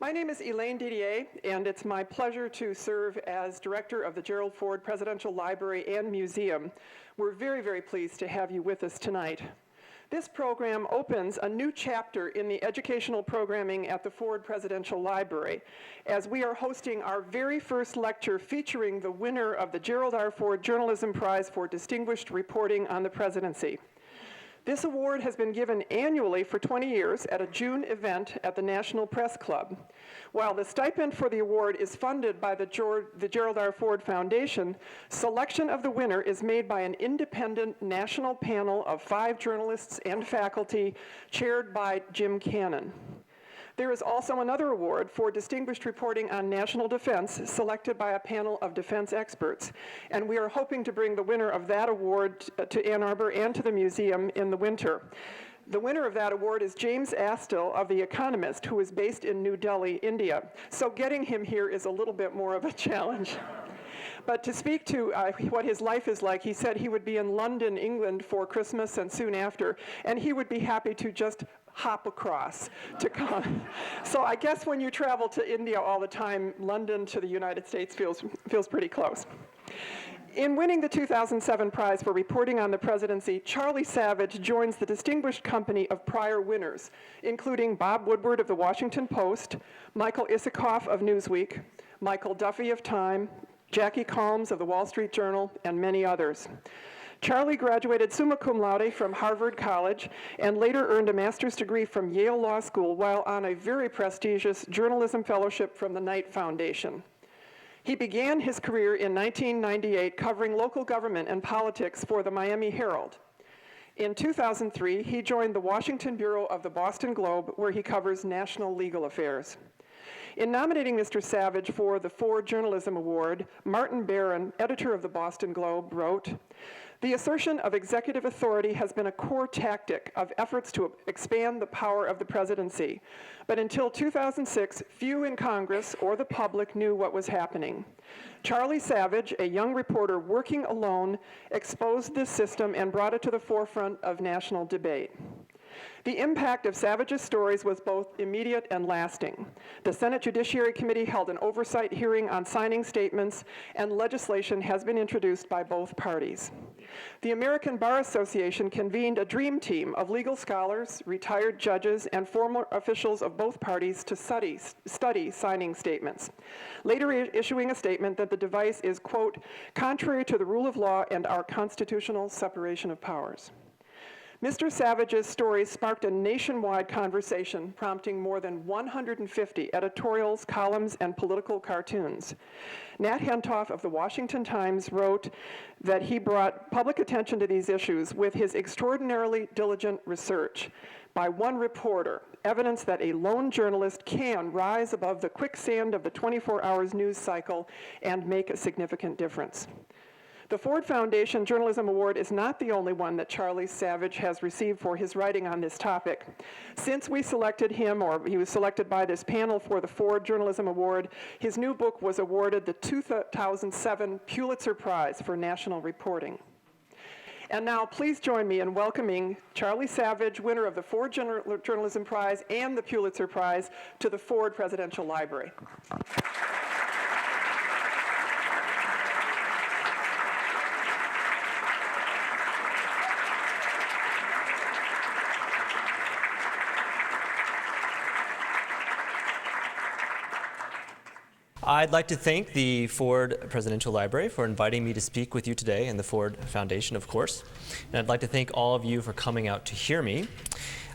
My name is Elaine Didier, and it's my pleasure to serve as director of the Gerald Ford Presidential Library and Museum. We're very, very pleased to have you with us tonight. This program opens a new chapter in the educational programming at the Ford Presidential Library, as we are hosting our very first lecture featuring the winner of the Gerald R. Ford Journalism Prize for Distinguished Reporting on the Presidency. This award has been given annually for 20 years at a June event at the National Press Club. While the stipend for the award is funded by the Gerald R. Ford Foundation, selection of the winner is made by an independent national panel of 5 journalists and faculty, chaired by Jim Cannon. There is also another award for distinguished reporting on national defense, selected by a panel of defense experts. And we are hoping to bring the winner of that award to Ann Arbor and to the museum in the winter. The winner of that award is James Astle of The Economist, who is based in New Delhi, India. So getting him here is a little bit more of a challenge. But to speak to what his life is like, he said he would be in London, England for Christmas and soon after, and he would be happy to just hop across to come. So I guess when you travel to India all the time, London to the United States feels pretty close. In winning the 2007 prize for reporting on the presidency, Charlie Savage joins the distinguished company of prior winners, including Bob Woodward of the Washington Post, Michael Isikoff of Newsweek, Michael Duffy of Time, Jackie Calmes of the Wall Street Journal, and many others. Charlie graduated summa cum laude from Harvard College and later earned a master's degree from Yale Law School while on a very prestigious journalism fellowship from the Knight Foundation. He began his career in 1998 covering local government and politics for the Miami Herald. In 2003, he joined the Washington Bureau of the Boston Globe, where he covers national legal affairs. In nominating Mr. Savage for the Ford Journalism Award, Martin Barron, editor of the Boston Globe, wrote, "The assertion of executive authority has been a core tactic of efforts to expand the power of the presidency. But until 2006, few in Congress or the public knew what was happening. Charlie Savage, a young reporter working alone, exposed this system and brought it to the forefront of national debate." The impact of Savage's stories was both immediate and lasting. The Senate Judiciary Committee held an oversight hearing on signing statements, and legislation has been introduced by both parties. The American Bar Association convened a dream team of legal scholars, retired judges, and former officials of both parties to study signing statements, later issuing a statement that the device is, quote, "contrary to the rule of law and our constitutional separation of powers." Mr. Savage's stories sparked a nationwide conversation, prompting more than 150 editorials, columns, and political cartoons. Nat Hentoff of the Washington Times wrote that he brought public attention to these issues with his extraordinarily diligent research. By one reporter, evidence that a lone journalist can rise above the quicksand of the 24 hours news cycle and make a significant difference. The Ford Foundation Journalism Award is not the only one that Charlie Savage has received for his writing on this topic. Since we selected him, or he was selected by this panel for the Ford Journalism Award, his new book was awarded the 2007 Pulitzer Prize for National Reporting. And now please join me in welcoming Charlie Savage, winner of the Ford Journalism Prize and the Pulitzer Prize, to the Ford Presidential Library. I'd like to thank the Ford Presidential Library for inviting me to speak with you today, and the Ford Foundation, of course. And I'd like to thank all of you for coming out to hear me.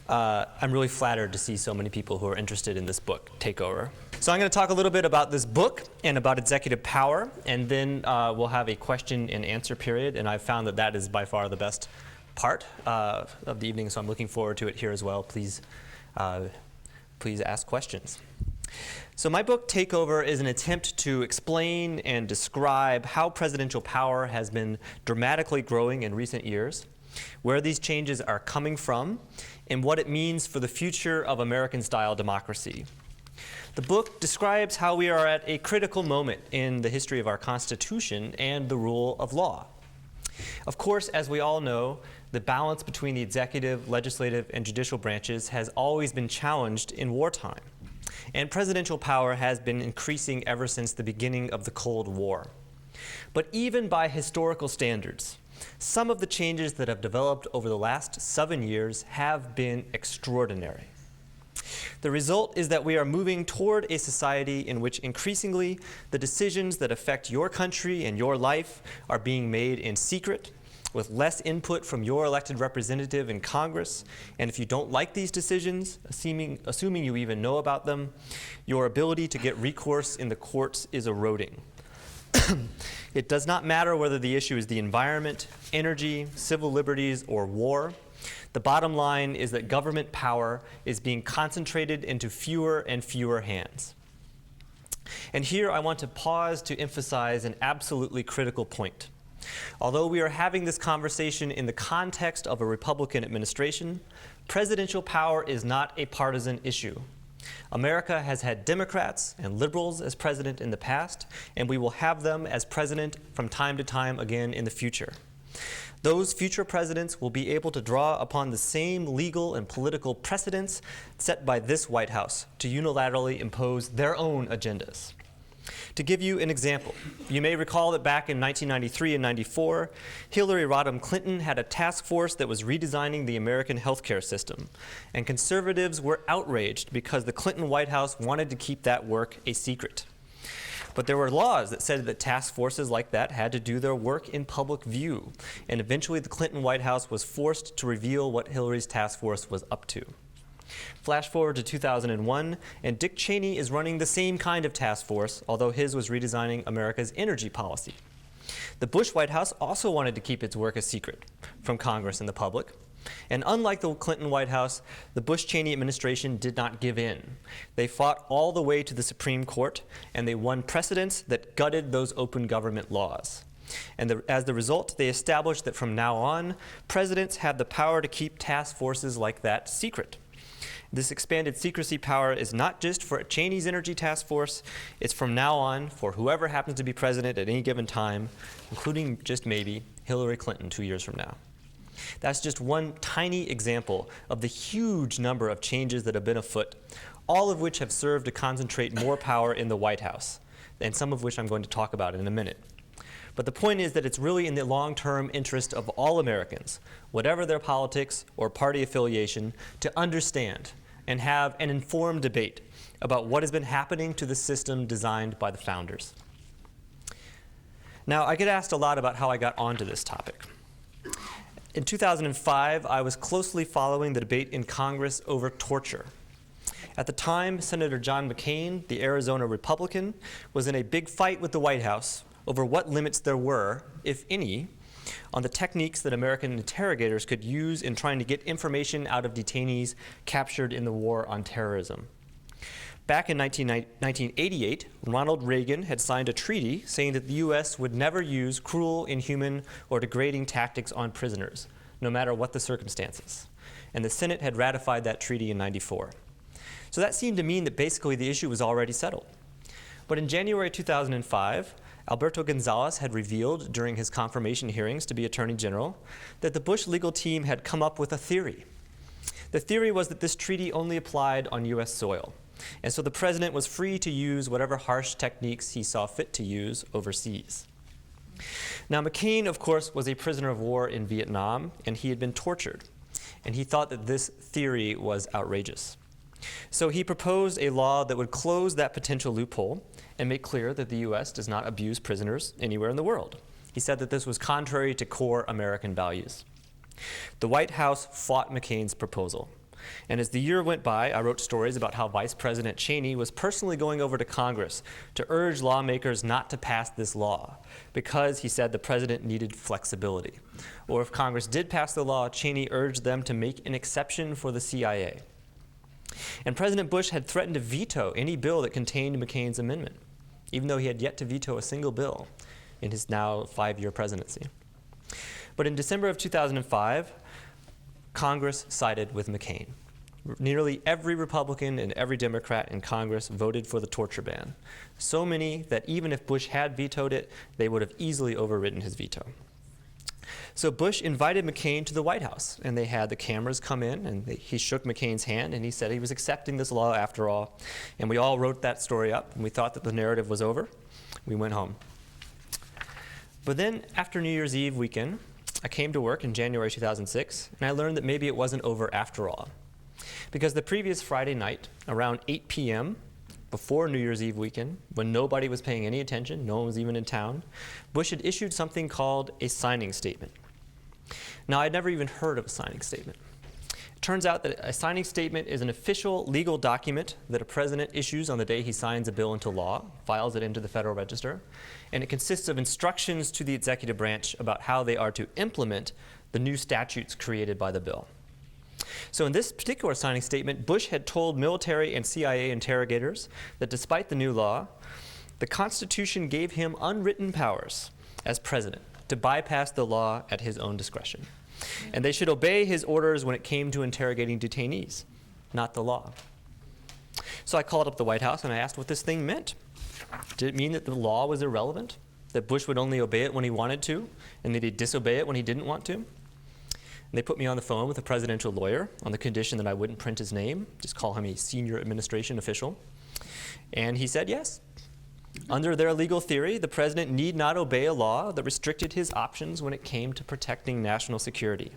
I'm really flattered to see so many people who are interested in this book, Takeover. So I'm going to talk a little bit about this book and about executive power, and then we'll have a question and answer period, and I've found that that is by far the best part of the evening, so I'm looking forward to it here as well. Please ask questions. So my book, Takeover, is an attempt to explain and describe how presidential power has been dramatically growing in recent years, where these changes are coming from, and what it means for the future of American-style democracy. The book describes how we are at a critical moment in the history of our Constitution and the rule of law. Of course, as we all know, the balance between the executive, legislative, and judicial branches has always been challenged in wartime. and presidential power has been increasing ever since the beginning of the Cold War. But even by historical standards, some of the changes that have developed over the last 7 years have been extraordinary. The result is that we are moving toward a society in which increasingly the decisions that affect your country and your life are being made in secret, with less input from your elected representative in Congress. And if you don't like these decisions, assuming you even know about them, your ability to get recourse in the courts is eroding. It does not matter whether the issue is the environment, energy, civil liberties, or war. The bottom line is that government power is being concentrated into fewer and fewer hands. And here I want to pause to emphasize an absolutely critical point. Although we are having this conversation in the context of a Republican administration, presidential power is not a partisan issue. America has had Democrats and liberals as president in the past, and we will have them as president from time to time again in the future. Those future presidents will be able to draw upon the same legal and political precedents set by this White House to unilaterally impose their own agendas. To give you an example, you may recall that back in 1993 and 94, Hillary Rodham Clinton had a task force that was redesigning the American healthcare system, and conservatives were outraged because the Clinton White House wanted to keep that work a secret. But there were laws that said that task forces like that had to do their work in public view, and eventually the Clinton White House was forced to reveal what Hillary's task force was up to. Flash forward to 2001, and Dick Cheney is running the same kind of task force, although his was redesigning America's energy policy. The Bush White House also wanted to keep its work a secret from Congress and the public. And unlike the Clinton White House, the Bush-Cheney administration did not give in. They fought all the way to the Supreme Court, and they won precedents that gutted those open government laws. And as the result, they established that from now on, presidents have the power to keep task forces like that secret. This expanded secrecy power is not just for Cheney's Energy Task Force, it's from now on for whoever happens to be president at any given time, including just maybe Hillary Clinton 2 years from now. That's just one tiny example of the huge number of changes that have been afoot, all of which have served to concentrate more power in the White House, and some of which I'm going to talk about in a minute. But the point is that it's really in the long-term interest of all Americans, whatever their politics or party affiliation, to understand and have an informed debate about what has been happening to the system designed by the founders. Now, I get asked a lot about how I got onto this topic. In 2005, I was closely following the debate in Congress over torture. At the time, Senator John McCain, the Arizona Republican, was in a big fight with the White House over what limits there were, if any, on the techniques that American interrogators could use in trying to get information out of detainees captured in the war on terrorism. Back in 1988, Ronald Reagan had signed a treaty saying that the U.S. would never use cruel, inhuman, or degrading tactics on prisoners, no matter what the circumstances. And the Senate had ratified that treaty in '94. So that seemed to mean that basically the issue was already settled. But in January 2005, Alberto Gonzales had revealed during his confirmation hearings to be Attorney General that the Bush legal team had come up with a theory. The theory was that this treaty only applied on U.S. soil, and so the president was free to use whatever harsh techniques he saw fit to use overseas. Now, McCain, of course, was a prisoner of war in Vietnam, and he had been tortured, and he thought that this theory was outrageous. So he proposed a law that would close that potential loophole and make clear that the U.S. does not abuse prisoners anywhere in the world. He said that this was contrary to core American values. The White House fought McCain's proposal. And as the year went by, I wrote stories about how Vice President Cheney was personally going over to Congress to urge lawmakers not to pass this law because, he said, the president needed flexibility. Or if Congress did pass the law, Cheney urged them to make an exception for the CIA. And President Bush had threatened to veto any bill that contained McCain's amendment, even though he had yet to veto a single bill in his now 5-year presidency. But in December of 2005, Congress sided with McCain. Nearly every Republican and every Democrat in Congress voted for the torture ban. So many that even if Bush had vetoed it, they would have easily overridden his veto. So Bush invited McCain to the White House, and they had the cameras come in, and he shook McCain's hand, and he said he was accepting this law after all. And we all wrote that story up, and we thought that the narrative was over. We went home. But then, after New Year's Eve weekend, I came to work in January 2006, and I learned that maybe it wasn't over after all. Because the previous Friday night, around 8 p.m., before New Year's Eve weekend, when nobody was paying any attention, no one was even in town, Bush had issued something called a signing statement. Now, I'd never even heard of a signing statement. It turns out that a signing statement is an official legal document that a president issues on the day he signs a bill into law, files it into the Federal Register, and it consists of instructions to the executive branch about how they are to implement the new statutes created by the bill. So in this particular signing statement, Bush had told military and CIA interrogators that despite the new law, the Constitution gave him unwritten powers as president to bypass the law at his own discretion. And they should obey his orders when it came to interrogating detainees, not the law. So I called up the White House and I asked what this thing meant. Did it mean that the law was irrelevant? That Bush would only obey it when he wanted to, and that he'd disobey it when he didn't want to? And they put me on the phone with a presidential lawyer on the condition that I wouldn't print his name, just call him a senior administration official. And he said yes. Under their legal theory, the president need not obey a law that restricted his options when it came to protecting national security.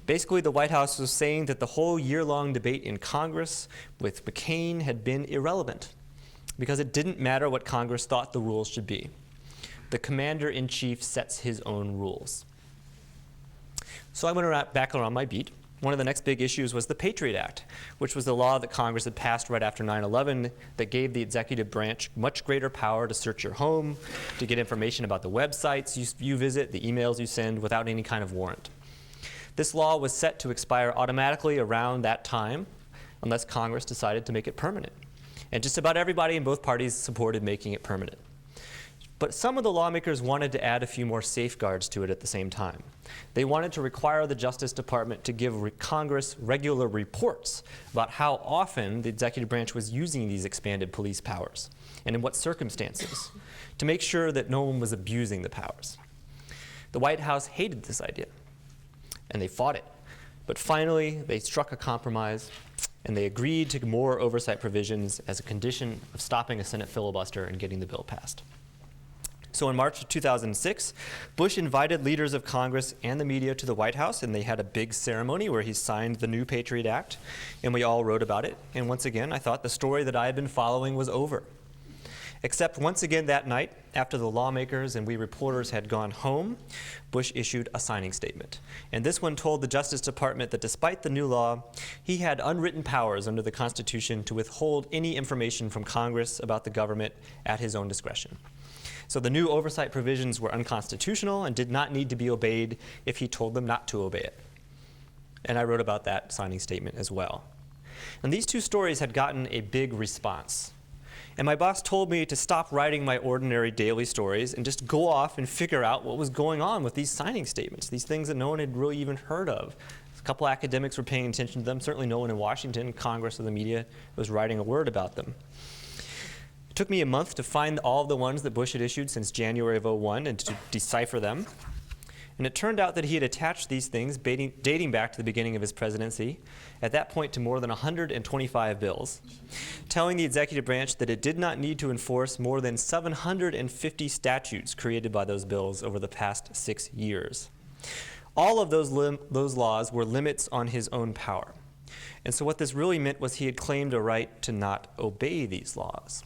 Basically, the White House was saying that the whole year-long debate in Congress with McCain had been irrelevant because it didn't matter what Congress thought the rules should be. The commander-in-chief sets his own rules. So I went back around my beat. One of the next big issues was the Patriot Act, which was the law that Congress had passed right after 9/11 that gave the executive branch much greater power to search your home, to get information about the websites you visit, the emails you send, without any kind of warrant. This law was set to expire automatically around that time, unless Congress decided to make it permanent. And just about everybody in both parties supported making it permanent. But some of the lawmakers wanted to add a few more safeguards to it at the same time. They wanted to require the Justice Department to give Congress regular reports about how often the executive branch was using these expanded police powers and in what circumstances, to make sure that no one was abusing the powers. The White House hated this idea, and they fought it. But finally, they struck a compromise, and they agreed to more oversight provisions as a condition of stopping a Senate filibuster and getting the bill passed. So in March of 2006, Bush invited leaders of Congress and the media to the White House, and they had a big ceremony where he signed the new Patriot Act, and we all wrote about it. And once again, I thought the story that I had been following was over. Except once again that night, after the lawmakers and we reporters had gone home, Bush issued a signing statement. And this one told the Justice Department that despite the new law, he had unwritten powers under the Constitution to withhold any information from Congress about the government at his own discretion. So the new oversight provisions were unconstitutional and did not need to be obeyed if he told them not to obey it. And I wrote about that signing statement as well. And these two stories had gotten a big response. And my boss told me to stop writing my ordinary daily stories and just go off and figure out what was going on with these signing statements, these things that no one had really even heard of. A couple academics were paying attention to them. Certainly no one in Washington, Congress, or the media was writing a word about them. It took me a month to find all of the ones that Bush had issued since January of 2001 and to decipher them. And it turned out that he had attached these things dating back to the beginning of his presidency, at that point to more than 125 bills, telling the executive branch that it did not need to enforce more than 750 statutes created by those bills over the past 6 years. All of those laws were limits on his own power. And so what this really meant was he had claimed a right to not obey these laws,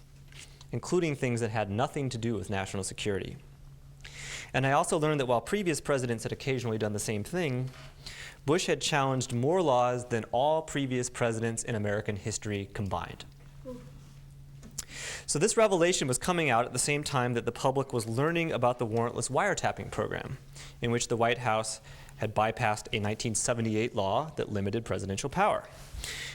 including things that had nothing to do with national security. And I also learned that while previous presidents had occasionally done the same thing, Bush had challenged more laws than all previous presidents in American history combined. So this revelation was coming out at the same time that the public was learning about the warrantless wiretapping program, in which the White House had bypassed a 1978 law that limited presidential power.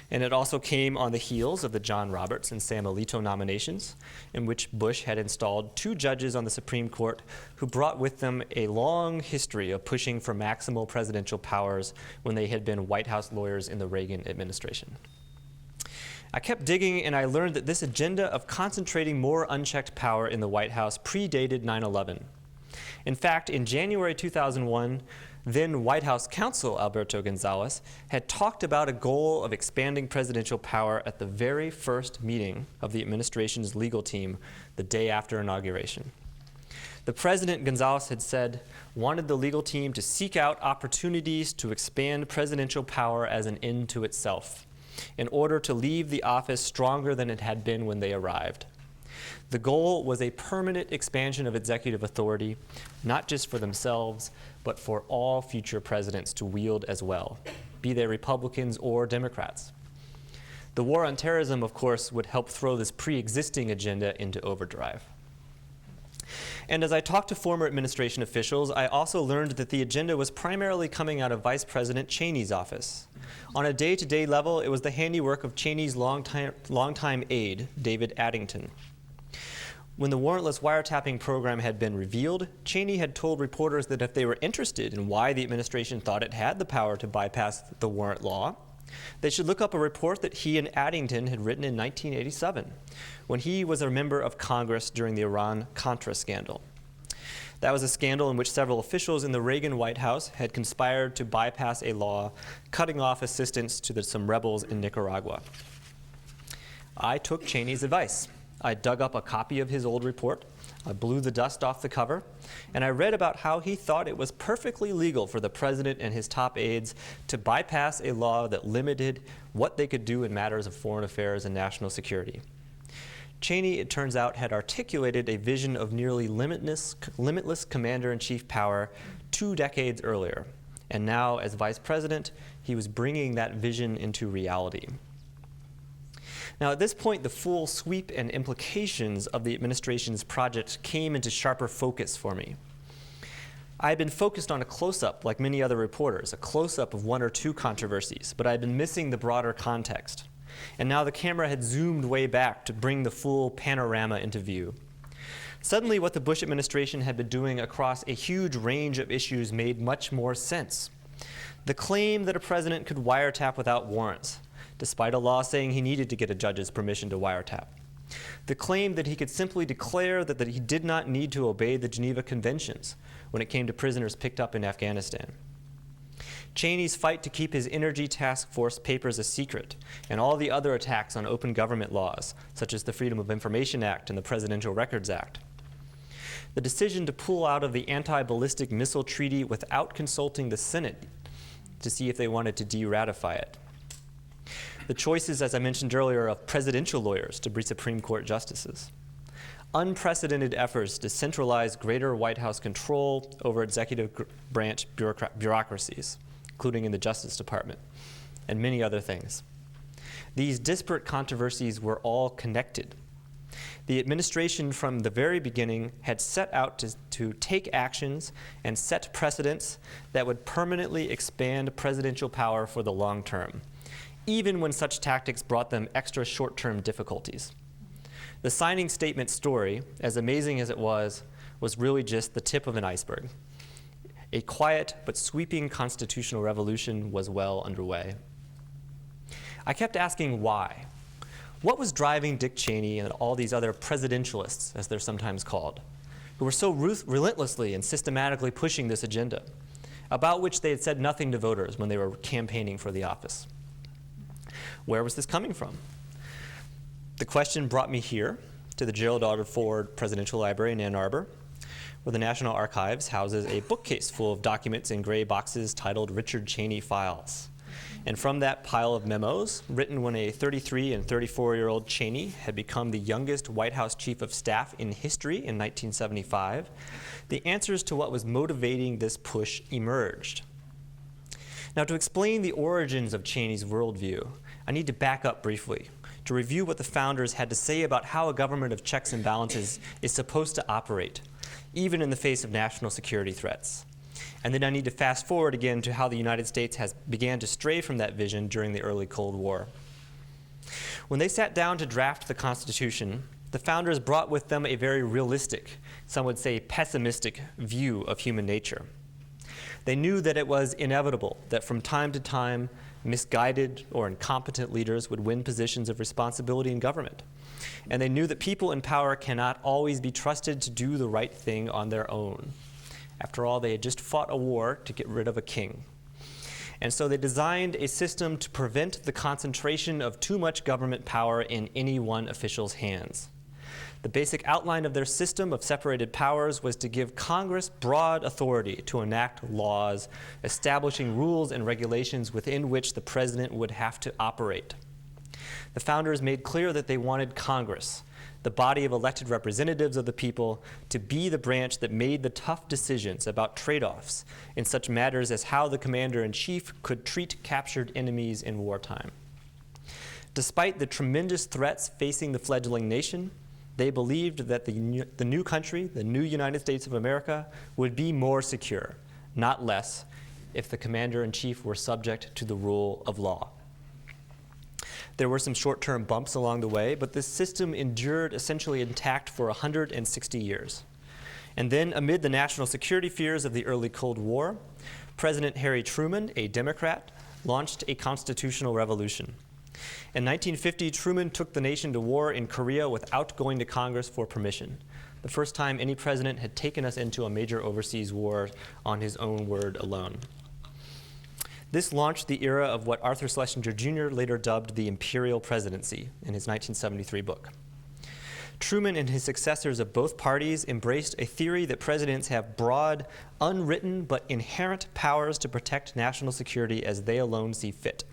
And it also came on the heels of the John Roberts and Sam Alito nominations, in which Bush had installed 2 judges on the Supreme Court who brought with them a long history of pushing for maximal presidential powers when they had been White House lawyers in the Reagan administration. I kept digging, and I learned that this agenda of concentrating more unchecked power in the White House predated 9/11. In fact, in January 2001, then White House counsel Alberto Gonzales had talked about a goal of expanding presidential power at the very first meeting of the administration's legal team the day after inauguration. The president, Gonzales had said, wanted the legal team to seek out opportunities to expand presidential power as an end to itself, in order to leave the office stronger than it had been when they arrived. The goal was a permanent expansion of executive authority, not just for themselves, but for all future presidents to wield as well, be they Republicans or Democrats. The war on terrorism, of course, would help throw this pre-existing agenda into overdrive. And as I talked to former administration officials, I also learned that the agenda was primarily coming out of Vice President Cheney's office. On a day-to-day level, it was the handiwork of Cheney's longtime aide, David Addington. When the warrantless wiretapping program had been revealed, Cheney had told reporters that if they were interested in why the administration thought it had the power to bypass the warrant law, they should look up a report that he and Addington had written in 1987, when he was a member of Congress during the Iran-Contra scandal. That was a scandal in which several officials in the Reagan White House had conspired to bypass a law cutting off assistance to some rebels in Nicaragua. I took Cheney's advice. I dug up a copy of his old report, I blew the dust off the cover, and I read about how he thought it was perfectly legal for the president and his top aides to bypass a law that limited what they could do in matters of foreign affairs and national security. Cheney, it turns out, had articulated a vision of nearly limitless commander-in-chief power 2 decades earlier, and now, as vice president, he was bringing that vision into reality. Now, at this point, the full sweep and implications of the administration's project came into sharper focus for me. I had been focused on a close-up, like many other reporters, a close-up of 1 or 2 controversies, but I had been missing the broader context. And now the camera had zoomed way back to bring the full panorama into view. Suddenly, what the Bush administration had been doing across a huge range of issues made much more sense. The claim that a president could wiretap without warrants, despite a law saying he needed to get a judge's permission to wiretap. The claim that he could simply declare that he did not need to obey the Geneva Conventions when it came to prisoners picked up in Afghanistan. Cheney's fight to keep his Energy Task Force papers a secret, and all the other attacks on open government laws, such as the Freedom of Information Act and the Presidential Records Act. The decision to pull out of the Anti-Ballistic Missile Treaty without consulting the Senate to see if they wanted to de-ratify it. The choices, as I mentioned earlier, of presidential lawyers to be Supreme Court justices. Unprecedented efforts to centralize greater White House control over executive branch bureaucracies, including in the Justice Department, and many other things. These disparate controversies were all connected. The administration from the very beginning had set out to take actions and set precedents that would permanently expand presidential power for the long term, even when such tactics brought them extra short-term difficulties. The signing statement story, as amazing as it was really just the tip of an iceberg. A quiet but sweeping constitutional revolution was well underway. I kept asking why. What was driving Dick Cheney and all these other presidentialists, as they're sometimes called, who were so relentlessly and systematically pushing this agenda, about which they had said nothing to voters when they were campaigning for the office? Where was this coming from? The question brought me here to the Geral Ford Presidential Library in Ann Arbor, where the National Archives houses a bookcase full of documents in gray boxes titled Richard Cheney Files. And from that pile of memos, written when a 33 and 34-year-old Cheney had become the youngest White House chief of staff in history in 1975, the answers to what was motivating this push emerged. Now, to explain the origins of Cheney's worldview, I need to back up briefly to review what the founders had to say about how a government of checks and balances is supposed to operate, even in the face of national security threats. And then I need to fast forward again to how the United States began to stray from that vision during the early Cold War. When they sat down to draft the Constitution, the founders brought with them a very realistic, some would say pessimistic, view of human nature. They knew that it was inevitable that from time to time, misguided or incompetent leaders would win positions of responsibility in government. And they knew that people in power cannot always be trusted to do the right thing on their own. After all, they had just fought a war to get rid of a king. And so they designed a system to prevent the concentration of too much government power in any one official's hands. The basic outline of their system of separated powers was to give Congress broad authority to enact laws, establishing rules and regulations within which the president would have to operate. The founders made clear that they wanted Congress, the body of elected representatives of the people, to be the branch that made the tough decisions about trade-offs in such matters as how the commander-in-chief could treat captured enemies in wartime. Despite the tremendous threats facing the fledgling nation, they believed that the new country, the new United States of America, would be more secure, not less, if the commander-in-chief were subject to the rule of law. There were some short-term bumps along the way, but this system endured essentially intact for 160 years. And then, amid the national security fears of the early Cold War, President Harry Truman, a Democrat, launched a constitutional revolution. In 1950, Truman took the nation to war in Korea without going to Congress for permission, the first time any president had taken us into a major overseas war on his own word alone. This launched the era of what Arthur Schlesinger Jr. later dubbed the Imperial Presidency in his 1973 book. Truman and his successors of both parties embraced a theory that presidents have broad, unwritten, but inherent powers to protect national security as they alone see fit.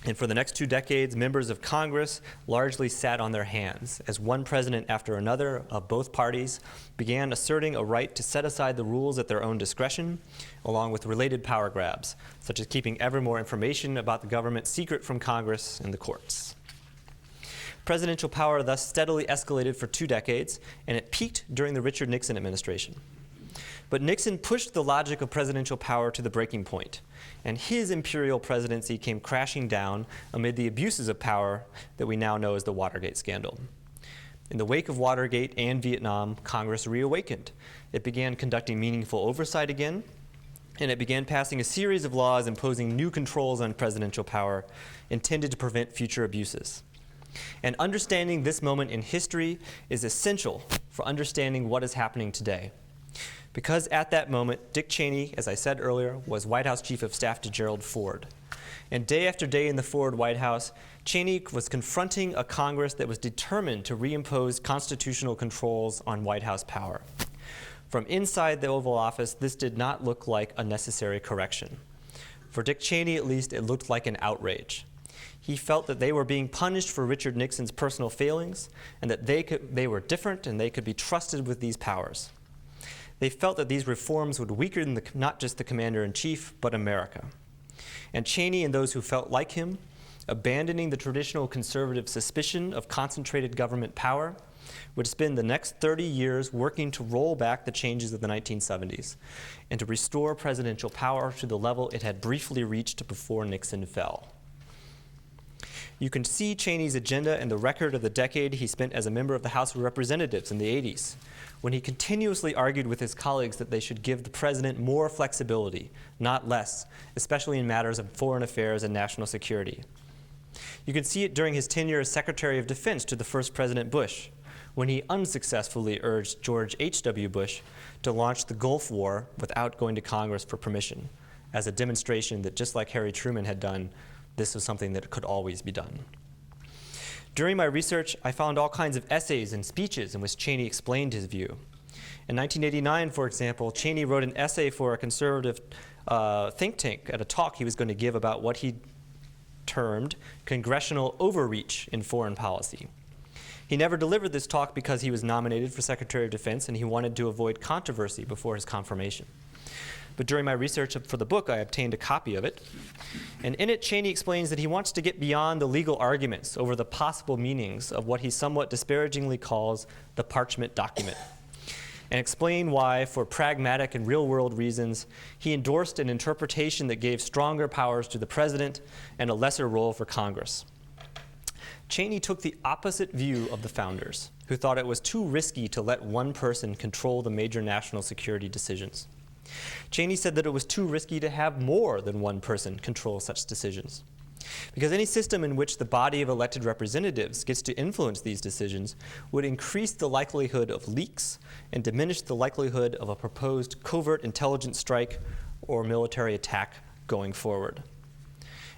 And for the next 2 decades, members of Congress largely sat on their hands as one president after another of both parties began asserting a right to set aside the rules at their own discretion, along with related power grabs, such as keeping ever more information about the government secret from Congress and the courts. Presidential power thus steadily escalated for 2 decades, and it peaked during the Richard Nixon administration. But Nixon pushed the logic of presidential power to the breaking point, and his imperial presidency came crashing down amid the abuses of power that we now know as the Watergate scandal. In the wake of Watergate and Vietnam, Congress reawakened. It began conducting meaningful oversight again, and it began passing a series of laws imposing new controls on presidential power intended to prevent future abuses. And understanding this moment in history is essential for understanding what is happening today. Because at that moment, Dick Cheney, as I said earlier, was White House Chief of Staff to Gerald Ford. And day after day in the Ford White House, Cheney was confronting a Congress that was determined to reimpose constitutional controls on White House power. From inside the Oval Office, this did not look like a necessary correction. For Dick Cheney, at least, it looked like an outrage. He felt that they were being punished for Richard Nixon's personal failings, and that they were different and they could be trusted with these powers. They felt that these reforms would weaken not just the commander-in-chief, but America. And Cheney and those who felt like him, abandoning the traditional conservative suspicion of concentrated government power, would spend the next 30 years working to roll back the changes of the 1970s and to restore presidential power to the level it had briefly reached before Nixon fell. You can see Cheney's agenda in the record of the decade he spent as a member of the House of Representatives in the 80s, when he continuously argued with his colleagues that they should give the president more flexibility, not less, especially in matters of foreign affairs and national security. You can see it during his tenure as Secretary of Defense to the first President Bush, when he unsuccessfully urged George H.W. Bush to launch the Gulf War without going to Congress for permission, as a demonstration that just like Harry Truman had done, this was something that could always be done. During my research, I found all kinds of essays and speeches in which Cheney explained his view. In 1989, for example, Cheney wrote an essay for a conservative think tank at a talk he was going to give about what he termed congressional overreach in foreign policy. He never delivered this talk because he was nominated for Secretary of Defense and he wanted to avoid controversy before his confirmation. But during my research for the book, I obtained a copy of it. And in it, Cheney explains that he wants to get beyond the legal arguments over the possible meanings of what he somewhat disparagingly calls the parchment document, and explain why, for pragmatic and real-world reasons, he endorsed an interpretation that gave stronger powers to the president and a lesser role for Congress. Cheney took the opposite view of the founders, who thought it was too risky to let one person control the major national security decisions. Cheney said that it was too risky to have more than one person control such decisions. Because any system in which the body of elected representatives gets to influence these decisions would increase the likelihood of leaks and diminish the likelihood of a proposed covert intelligence strike or military attack going forward.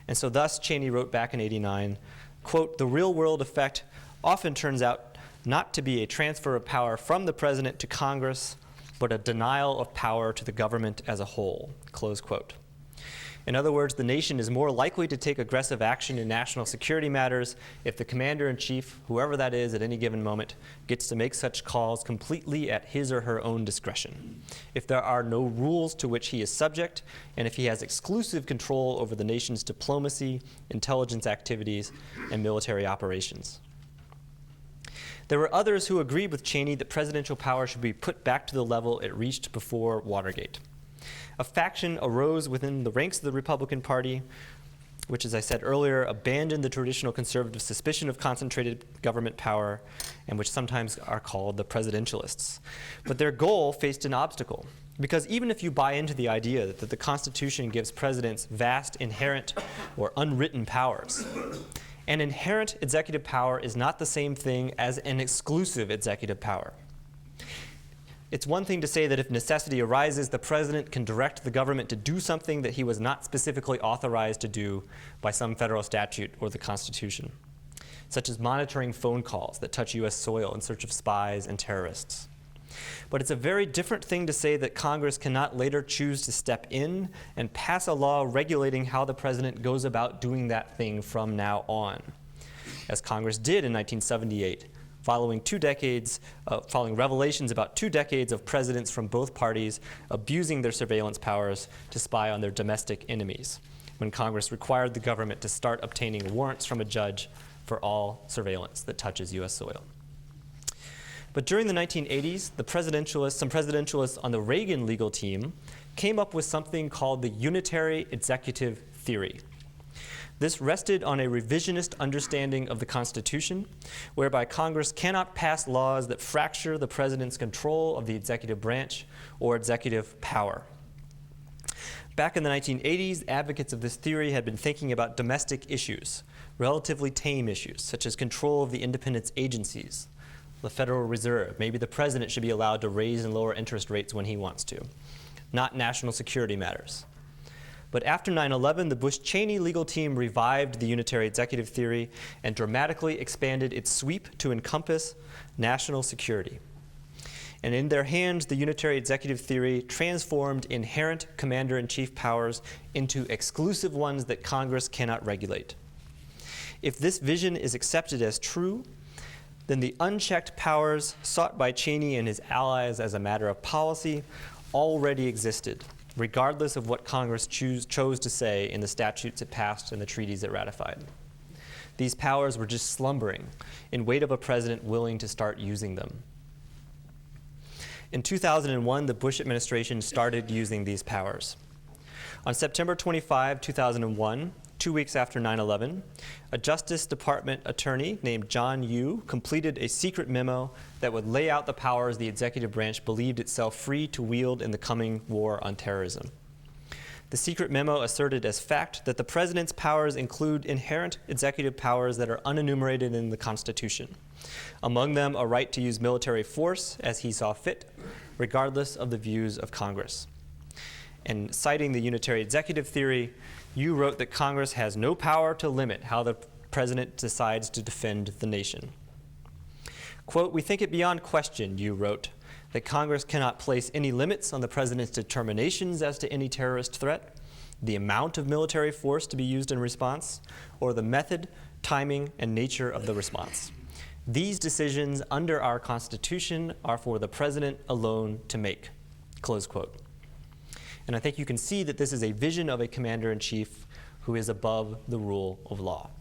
And so thus, Cheney wrote back in '89, quote, "The real-world effect often turns out not to be a transfer of power from the president to Congress, but a denial of power to the government as a whole," close quote. In other words, the nation is more likely to take aggressive action in national security matters if the commander-in-chief, whoever that is at any given moment, gets to make such calls completely at his or her own discretion, if there are no rules to which he is subject, and if he has exclusive control over the nation's diplomacy, intelligence activities, and military operations. There were others who agreed with Cheney that presidential power should be put back to the level it reached before Watergate. A faction arose within the ranks of the Republican Party, which, as I said earlier, abandoned the traditional conservative suspicion of concentrated government power, and which sometimes are called the presidentialists. But their goal faced an obstacle, because even if you buy into the idea that the Constitution gives presidents vast inherent or unwritten powers, an inherent executive power is not the same thing as an exclusive executive power. It's one thing to say that if necessity arises, the president can direct the government to do something that he was not specifically authorized to do by some federal statute or the Constitution, such as monitoring phone calls that touch U.S. soil in search of spies and terrorists. But it's a very different thing to say that Congress cannot later choose to step in and pass a law regulating how the president goes about doing that thing from now on, as Congress did in 1978, following revelations about 2 decades of presidents from both parties abusing their surveillance powers to spy on their domestic enemies, when Congress required the government to start obtaining warrants from a judge for all surveillance that touches U.S. soil. But during the 1980s, some presidentialists on the Reagan legal team came up with something called the unitary executive theory. This rested on a revisionist understanding of the Constitution, whereby Congress cannot pass laws that fracture the president's control of the executive branch or executive power. Back in the 1980s, advocates of this theory had been thinking about domestic issues, relatively tame issues, such as control of the independence agencies, the Federal Reserve. Maybe the president should be allowed to raise and lower interest rates when he wants to, not national security matters. But after 9/11, the Bush-Cheney legal team revived the unitary executive theory and dramatically expanded its sweep to encompass national security. And in their hands, the unitary executive theory transformed inherent commander-in-chief powers into exclusive ones that Congress cannot regulate. If this vision is accepted as true, then the unchecked powers sought by Cheney and his allies as a matter of policy already existed, regardless of what Congress chose to say in the statutes it passed and the treaties it ratified. These powers were just slumbering in wait of a president willing to start using them. In 2001, the Bush administration started using these powers. On September 25, 2001, 2 weeks after 9/11, a Justice Department attorney named John Yoo completed a secret memo that would lay out the powers the executive branch believed itself free to wield in the coming war on terrorism. The secret memo asserted as fact that the president's powers include inherent executive powers that are unenumerated in the Constitution, among them a right to use military force as he saw fit, regardless of the views of Congress. And citing the unitary executive theory, you wrote that Congress has no power to limit how the president decides to defend the nation. Quote, "We think it beyond question," you wrote, "that Congress cannot place any limits on the president's determinations as to any terrorist threat, the amount of military force to be used in response, or the method, timing, and nature of the response. These decisions under our Constitution are for the president alone to make," close quote. And I think you can see that this is a vision of a commander-in-chief who is above the rule of law.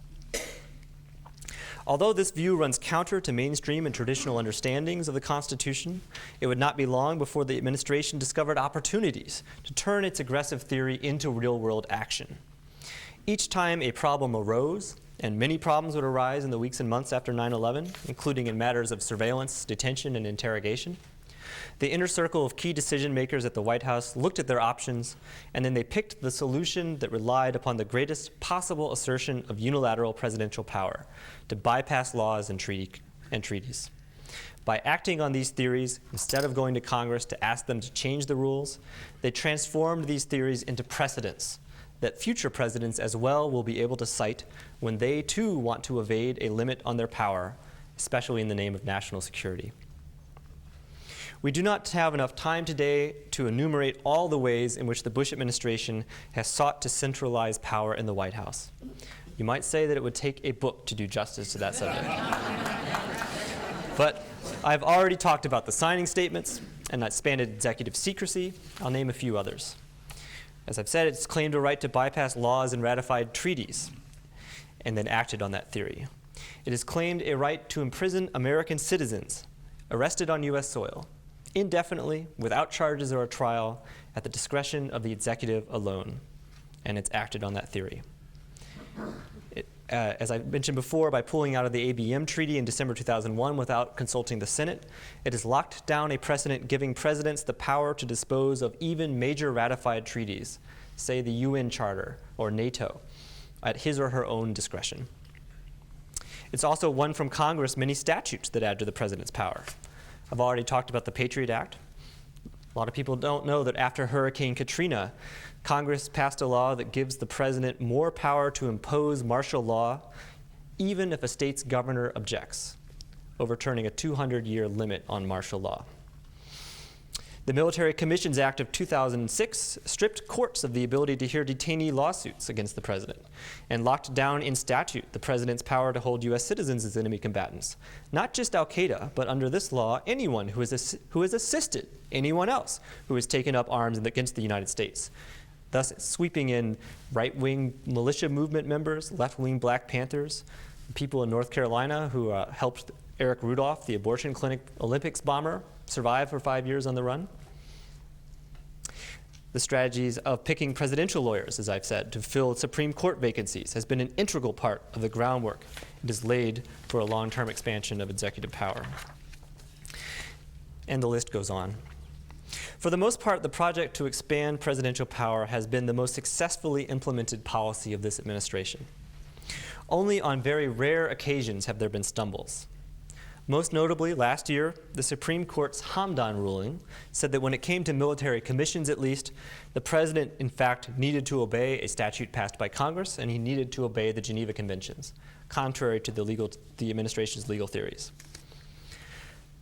Although this view runs counter to mainstream and traditional understandings of the Constitution, it would not be long before the administration discovered opportunities to turn its aggressive theory into real-world action. Each time a problem arose, and many problems would arise in the weeks and months after 9/11, including in matters of surveillance, detention, and interrogation, The inner circle of key decision makers at the White House looked at their options, and then they picked the solution that relied upon the greatest possible assertion of unilateral presidential power to bypass laws and treaties. By acting on these theories, instead of going to Congress to ask them to change the rules, they transformed these theories into precedents that future presidents as well will be able to cite when they too want to evade a limit on their power, especially in the name of national security. We do not have enough time today to enumerate all the ways in which the Bush administration has sought to centralize power in the White House. You might say that it would take a book to do justice to that subject. But I've already talked about the signing statements and that spanned executive secrecy. I'll name a few others. As I've said, it's claimed a right to bypass laws and ratified treaties, and then acted on that theory. It has claimed a right to imprison American citizens arrested on U.S. soil indefinitely, without charges or a trial, at the discretion of the executive alone, and it's acted on that theory. As I mentioned before, by pulling out of the ABM Treaty in December 2001 without consulting the Senate, it has locked down a precedent giving presidents the power to dispose of even major ratified treaties, say the UN Charter or NATO, at his or her own discretion. It's also won from Congress many statutes that add to the president's power. I've already talked about the Patriot Act. A lot of people don't know that after Hurricane Katrina, Congress passed a law that gives the president more power to impose martial law, even if a state's governor objects, overturning a 200-year limit on martial law. The Military Commissions Act of 2006 stripped courts of the ability to hear detainee lawsuits against the president and locked down in statute the president's power to hold U.S. citizens as enemy combatants. Not just al-Qaeda, but under this law, anyone who has assisted anyone else who has taken up arms against the United States, thus sweeping in right-wing militia movement members, left-wing Black Panthers, people in North Carolina who helped Eric Rudolph, the abortion clinic Olympics bomber, survive for 5 years on the run. The strategies of picking presidential lawyers, as I've said, to fill Supreme Court vacancies has been an integral part of the groundwork it has laid for a long-term expansion of executive power. And the list goes on. For the most part, the project to expand presidential power has been the most successfully implemented policy of this administration. Only on very rare occasions have there been stumbles. Most notably, last year, the Supreme Court's Hamdan ruling said that when it came to military commissions at least, the president, in fact, needed to obey a statute passed by Congress, and he needed to obey the Geneva Conventions, contrary to the administration's legal theories.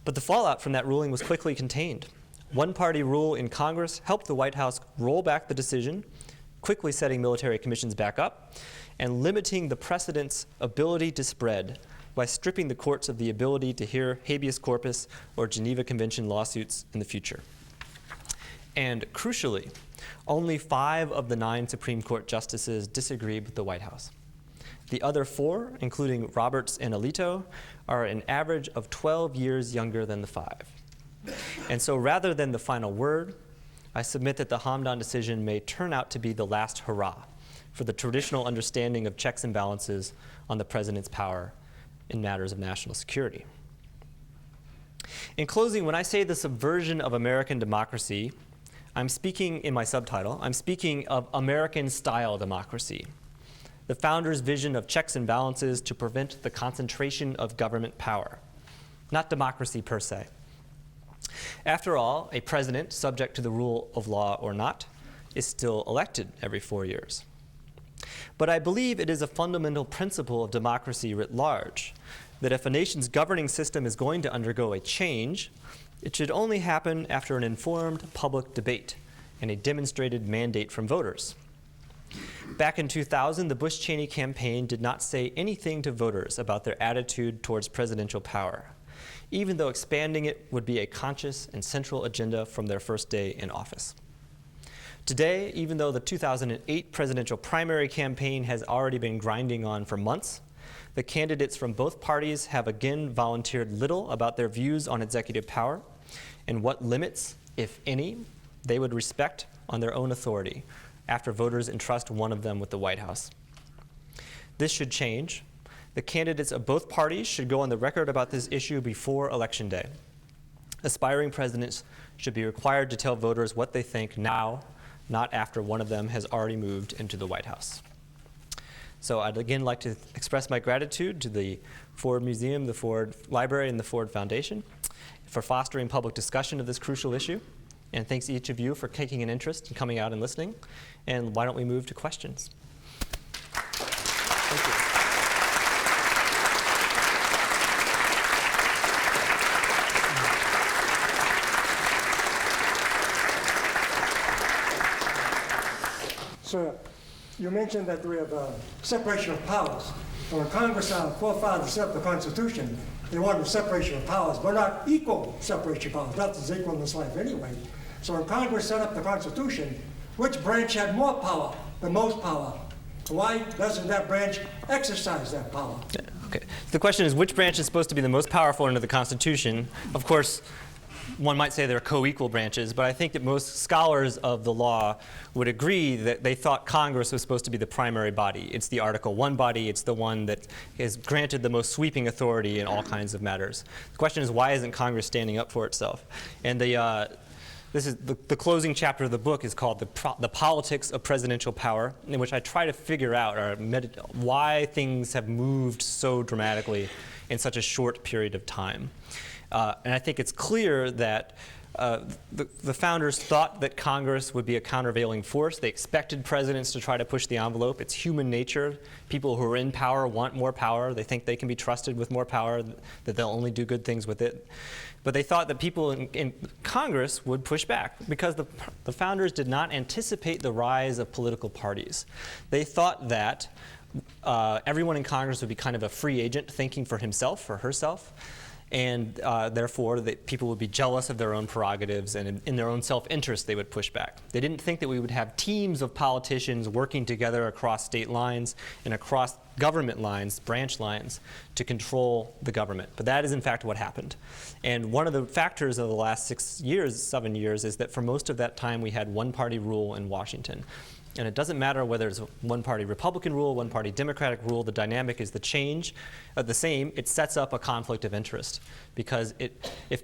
But the fallout from that ruling was quickly contained. One-party rule in Congress helped the White House roll back the decision, quickly setting military commissions back up, and limiting the precedent's ability to spread by stripping the courts of the ability to hear habeas corpus or Geneva Convention lawsuits in the future. And crucially, only 5 of the 9 Supreme Court justices disagreed with the White House. The other 4, including Roberts and Alito, are an average of 12 years younger than the 5. And so rather than the final word, I submit that the Hamdan decision may turn out to be the last hurrah for the traditional understanding of checks and balances on the president's power in matters of national security. In closing, when I say the subversion of American democracy, I'm speaking in my subtitle, I'm speaking of American-style democracy, the founders' vision of checks and balances to prevent the concentration of government power, not democracy per se. After all, a president, subject to the rule of law or not, is still elected every 4 years. But I believe it is a fundamental principle of democracy writ large that if a nation's governing system is going to undergo a change, it should only happen after an informed public debate and a demonstrated mandate from voters. Back in 2000, the Bush-Cheney campaign did not say anything to voters about their attitude towards presidential power, even though expanding it would be a conscious and central agenda from their first day in office. Today, even though the 2008 presidential primary campaign has already been grinding on for months, the candidates from both parties have again volunteered little about their views on executive power and what limits, if any, they would respect on their own authority after voters entrust one of them with the White House. This should change. The candidates of both parties should go on the record about this issue before Election Day. Aspiring presidents should be required to tell voters what they think now, not after one of them has already moved into the White House. So I'd again like to express my gratitude to the Ford Museum, the Ford Library, and the Ford Foundation for fostering public discussion of this crucial issue. And thanks to each of you for taking an interest and coming out and listening. And why don't we move to questions? Thank you. Sir, you mentioned that we have separation of powers. And when Congress, our forefathers set up the Constitution, they wanted separation of powers, but not equal separation of powers. Nothing's equal in this life anyway. So when Congress set up the Constitution, which branch had more power, the most power? Why doesn't that branch exercise that power? Okay. So the question is, which branch is supposed to be the most powerful under the Constitution? Of course, one might say they're co-equal branches, but I think that most scholars of the law would agree that they thought Congress was supposed to be the primary body. It's the Article I body. It's the one that is granted the most sweeping authority in all kinds of matters. The question is, why isn't Congress standing up for itself? And this is the closing chapter of the book is called The Politics of Presidential Power, in which I try to figure out why things have moved so dramatically in such a short period of time. And I think it's clear that the founders thought that Congress would be a countervailing force. They expected presidents to try to push the envelope. It's human nature. People who are in power want more power. They think they can be trusted with more power, that they'll only do good things with it. But they thought that people in Congress would push back because the founders did not anticipate the rise of political parties. They thought that everyone in Congress would be kind of a free agent thinking for himself or herself. And therefore, that people would be jealous of their own prerogatives, and in their own self-interest, they would push back. They didn't think that we would have teams of politicians working together across state lines and across government lines, branch lines, to control the government. But that is, in fact, what happened. And one of the factors of the last 7 years, is that for most of that time, we had one-party rule in Washington. And it doesn't matter whether it's a one-party Republican rule, one-party Democratic rule, the dynamic is the same. It sets up a conflict of interest. Because if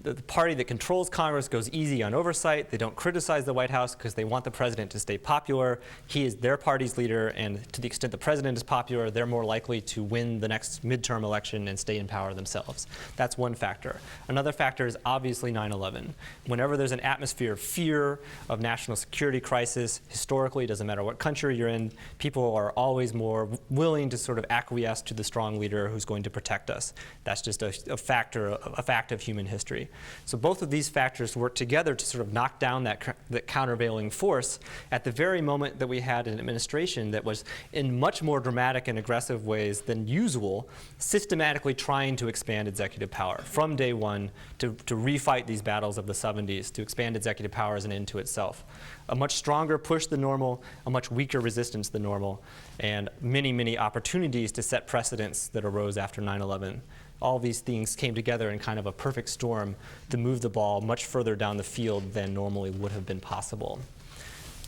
the party that controls Congress goes easy on oversight, they don't criticize the White House because they want the president to stay popular. He is their party's leader, and to the extent the president is popular, they're more likely to win the next midterm election and stay in power themselves. That's one factor. Another factor is obviously 9/11. Whenever there's an atmosphere of fear, of national security crisis, historically, it doesn't matter what country you're in, people are always more willing to sort of acquiesce to the strong leader who's going to protect us. That's just a fact of human history. So both of these factors work together to sort of knock down that countervailing force at the very moment that we had an administration that was, in much more dramatic and aggressive ways than usual, systematically trying to expand executive power from day one to refight these battles of the 70s, to expand executive power as an end to itself. A much stronger push than normal, a much weaker resistance than normal, and many, many opportunities to set precedents that arose after 9/11. All these things came together in kind of a perfect storm to move the ball much further down the field than normally would have been possible.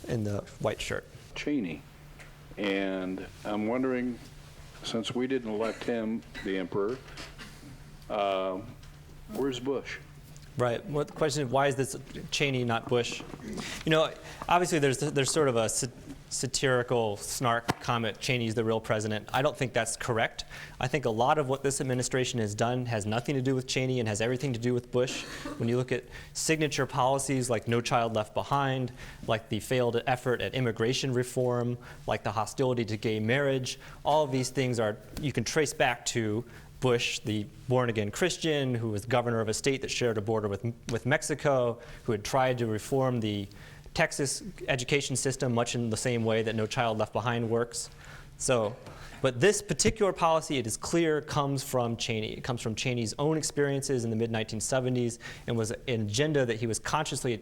In the white shirt. Cheney. And I'm wondering, since we didn't elect him, the emperor, where's Bush? Right. Well, the question is, why is this Cheney, not Bush? You know, obviously there's sort of a satirical snark comment, Cheney's the real president. I don't think that's correct. I think a lot of what this administration has done has nothing to do with Cheney and has everything to do with Bush. When you look at signature policies like No Child Left Behind, like the failed effort at immigration reform, like the hostility to gay marriage, all of these things you can trace back to Bush, the born-again Christian, who was governor of a state that shared a border with Mexico, who had tried to reform the Texas education system much in the same way that No Child Left Behind works. But this particular policy, it is clear, comes from Cheney. It comes from Cheney's own experiences in the mid-1970s and was an agenda that he was consciously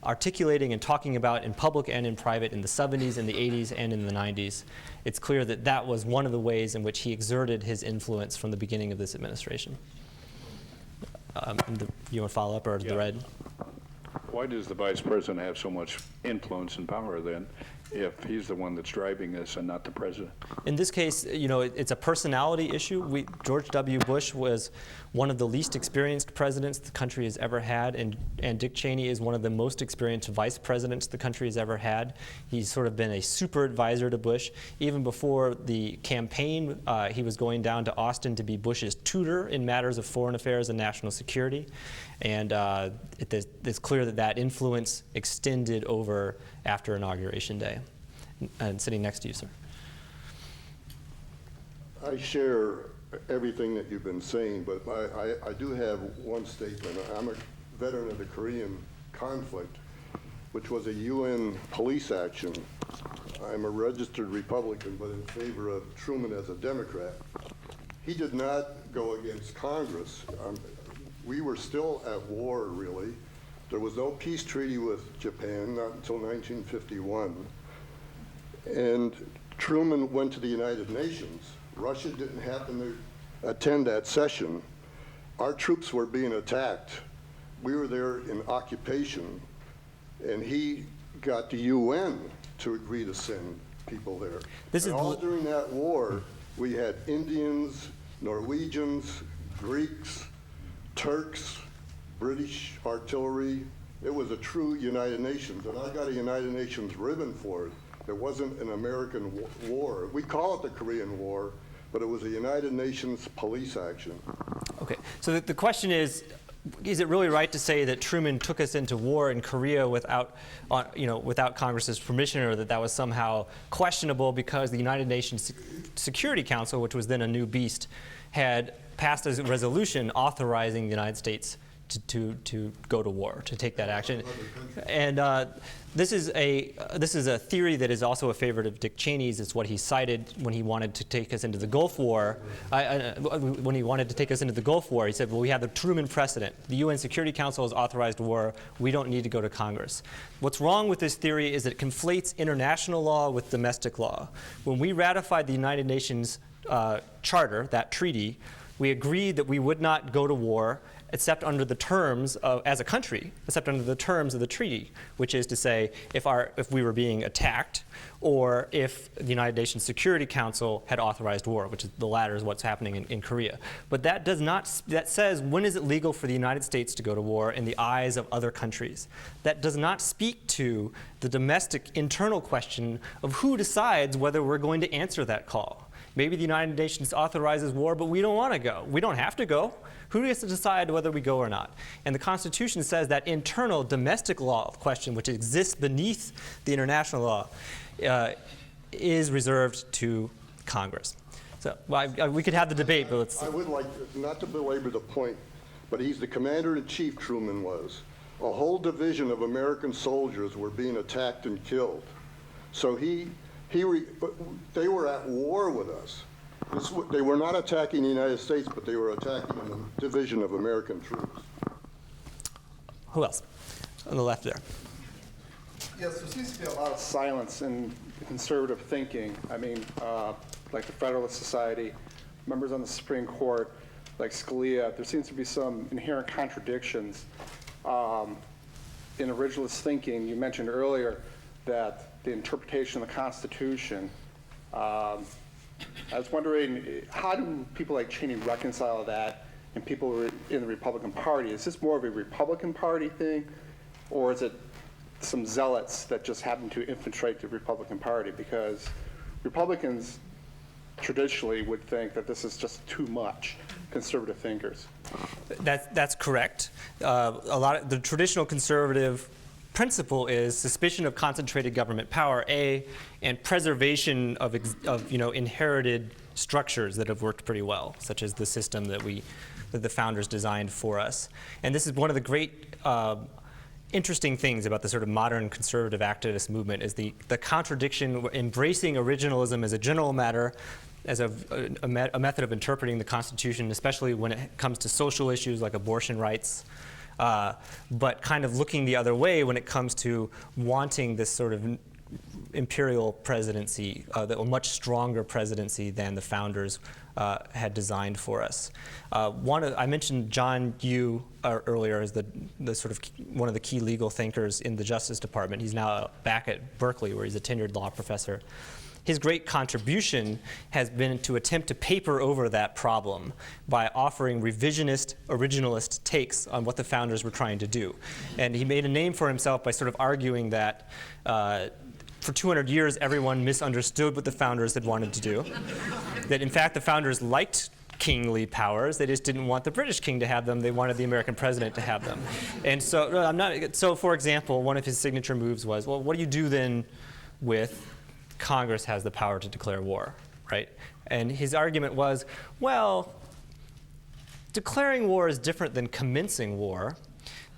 articulating and talking about in public and in private in the 70s, in the 80s, and in the 90s. It's clear that that was one of the ways in which he exerted his influence from the beginning of this administration. You want to follow up, or the red? Why does the vice president have so much influence and power then if he's the one that's driving this and not the president? In this case, it's a personality issue. George W. Bush was one of the least experienced presidents the country has ever had, and Dick Cheney is one of the most experienced vice presidents the country has ever had. He's sort of been a super advisor to Bush. Even before the campaign, he was going down to Austin to be Bush's tutor in matters of foreign affairs and national security. And it's clear that influence extended over after Inauguration Day. And sitting next to you, sir. I share everything that you've been saying, but I do have one statement. I'm a veteran of the Korean conflict, which was a UN police action. I'm a registered Republican, but in favor of Truman as a Democrat. He did not go against Congress. We were still at war, really. There was no peace treaty with Japan, not until 1951. And Truman went to the United Nations. Russia didn't happen to attend that session. Our troops were being attacked. We were there in occupation, and he got the UN to agree to send people there. And all during that war, we had Indians, Norwegians, Greeks, Turks, British artillery. It was a true United Nations, and I got a United Nations ribbon for it. It wasn't an American war. We call it the Korean War, but it was a United Nations police action. Okay, so the question is it really right to say that Truman took us into war in Korea without Congress's permission, or that was somehow questionable because the United Nations Security Council, which was then a new beast, had passed a resolution authorizing the United States to go to war, to take that action? And this is a theory that is also a favorite of Dick Cheney's. It's what he cited when he wanted to take us into the Gulf War. When he wanted to take us into the Gulf War, he said, well, we have the Truman precedent. The UN Security Council has authorized war. We don't need to go to Congress. What's wrong with this theory is it conflates international law with domestic law. When we ratified the United Nations Charter, that treaty, we agreed that we would not go to war except under the terms of, as a country, except under the terms of the treaty, which is to say, if we were being attacked, or if the United Nations Security Council had authorized war, which is the latter is what's happening in Korea. But that says when is it legal for the United States to go to war in the eyes of other countries. That does not speak to the domestic internal question of who decides whether we're going to answer that call. Maybe the United Nations authorizes war, but we don't want to go. We don't have to go. Who gets to decide whether we go or not? And the Constitution says that internal domestic law question, which exists beneath the international law, is reserved to Congress. So we could have the debate, but let's... I would like, not to belabor the point, but he's the commander-in-chief, Truman was. A whole division of American soldiers were being attacked and killed. So but they were at war with us. They were not attacking the United States, but they were attacking a division of American troops. Who else? On the left there. Yes, there seems to be a lot of silence in conservative thinking. I mean, like the Federalist Society, members on the Supreme Court, like Scalia, there seems to be some inherent contradictions in originalist thinking. You mentioned earlier that the interpretation of the Constitution, I was wondering, how do people like Cheney reconcile that and people who are in the Republican Party? Is this more of a Republican Party thing, or is it some zealots that just happen to infiltrate the Republican Party? Because Republicans traditionally would think that this is just too much, conservative thinkers. That's correct. A lot of the traditional conservative principle is suspicion of concentrated government power, and preservation of inherited structures that have worked pretty well, such as the system that the founders designed for us. And this is one of the great interesting things about the sort of modern conservative activist movement is the contradiction, embracing originalism as a general matter, as a method of interpreting the Constitution, especially when it comes to social issues like abortion rights. But kind of looking the other way when it comes to wanting this sort of imperial presidency, a much stronger presidency than the founders had designed for us. I mentioned John Yoo earlier as the sort of one of the key legal thinkers in the Justice Department. He's now back at Berkeley, where he's a tenured law professor. His great contribution has been to attempt to paper over that problem by offering revisionist, originalist takes on what the founders were trying to do. And he made a name for himself by sort of arguing that for 200 years, everyone misunderstood what the founders had wanted to do. That in fact, the founders liked kingly powers. They just didn't want the British king to have them. They wanted the American president to have them. And so, for example, one of his signature moves was, well, what do you do then with Congress has the power to declare war, right? And his argument was, well, declaring war is different than commencing war.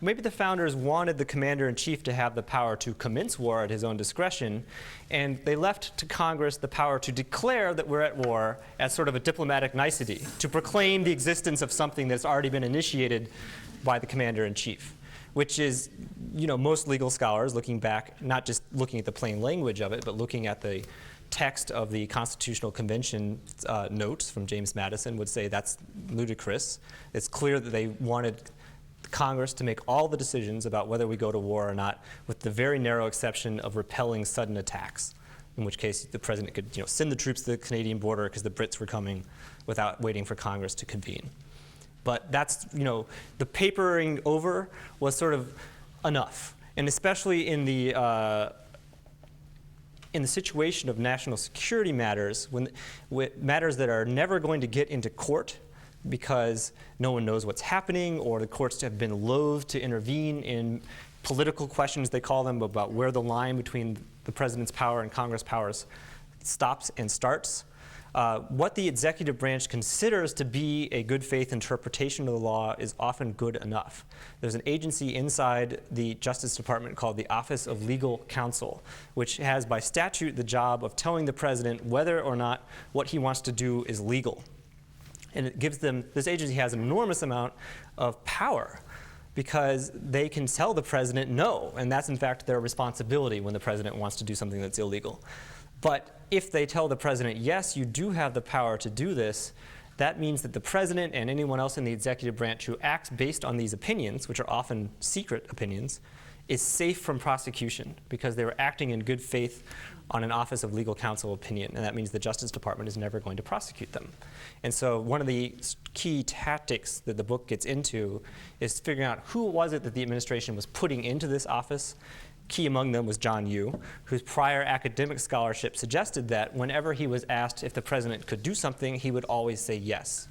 Maybe the founders wanted the commander-in-chief to have the power to commence war at his own discretion, and they left to Congress the power to declare that we're at war as sort of a diplomatic nicety, to proclaim the existence of something that's already been initiated by the commander-in-chief, which is, most legal scholars looking back, not just looking at the plain language of it, but looking at the text of the Constitutional Convention notes from James Madison would say that's ludicrous. It's clear that they wanted Congress to make all the decisions about whether we go to war or not, with the very narrow exception of repelling sudden attacks, in which case the president could send the troops to the Canadian border because the Brits were coming without waiting for Congress to convene. But that's, the papering over was sort of enough. And especially in the situation of national security matters, matters that are never going to get into court because no one knows what's happening, or the courts have been loath to intervene in political questions, they call them, about where the line between the president's power and Congress powers stops and starts. What the executive branch considers to be a good faith interpretation of the law is often good enough. There's an agency inside the Justice Department called the Office of Legal Counsel, which has by statute the job of telling the president whether or not what he wants to do is legal. And it gives them, this agency has an enormous amount of power because they can tell the president no, and that's in fact their responsibility when the president wants to do something that's illegal. But if they tell the president, yes, you do have the power to do this, that means that the president and anyone else in the executive branch who acts based on these opinions, which are often secret opinions, is safe from prosecution because they were acting in good faith on an Office of Legal Counsel opinion, and that means the Justice Department is never going to prosecute them. And so one of the key tactics that the book gets into is figuring out who was it that the administration was putting into this office. Key among them was John Yoo, whose prior academic scholarship suggested that whenever he was asked if the president could do something, he would always say yes.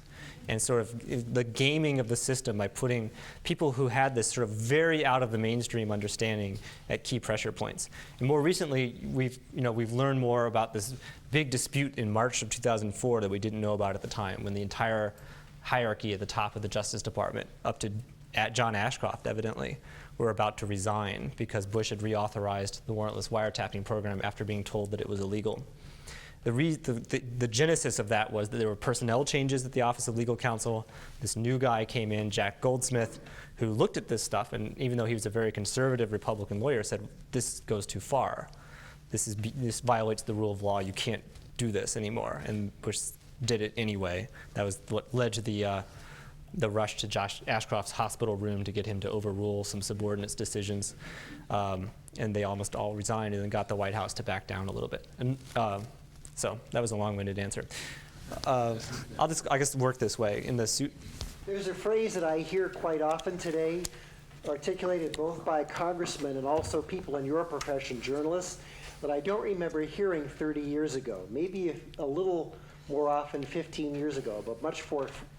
And sort of the gaming of the system by putting people who had this sort of very out of the mainstream understanding at key pressure points. And more recently, we've learned more about this big dispute in March of 2004 that we didn't know about at the time, when the entire hierarchy at the top of the Justice Department, up to John Ashcroft evidently, were about to resign because Bush had reauthorized the warrantless wiretapping program after being told that it was illegal. The genesis of that was that there were personnel changes at the Office of Legal Counsel. This new guy came in, Jack Goldsmith, who looked at this stuff, and even though he was a very conservative Republican lawyer, said, this goes too far. This violates the rule of law. You can't do this anymore. And Bush did it anyway. That was what led to the rush to Josh Ashcroft's hospital room to get him to overrule some subordinates' decisions. And they almost all resigned and then got the White House to back down a little bit. And, so that was a long-winded answer. I'll just, I guess, work this way. In the suit. There's a phrase that I hear quite often today, articulated both by congressmen and also people in your profession, journalists, that I don't remember hearing 30 years ago. Maybe a little more often 15 years ago, but much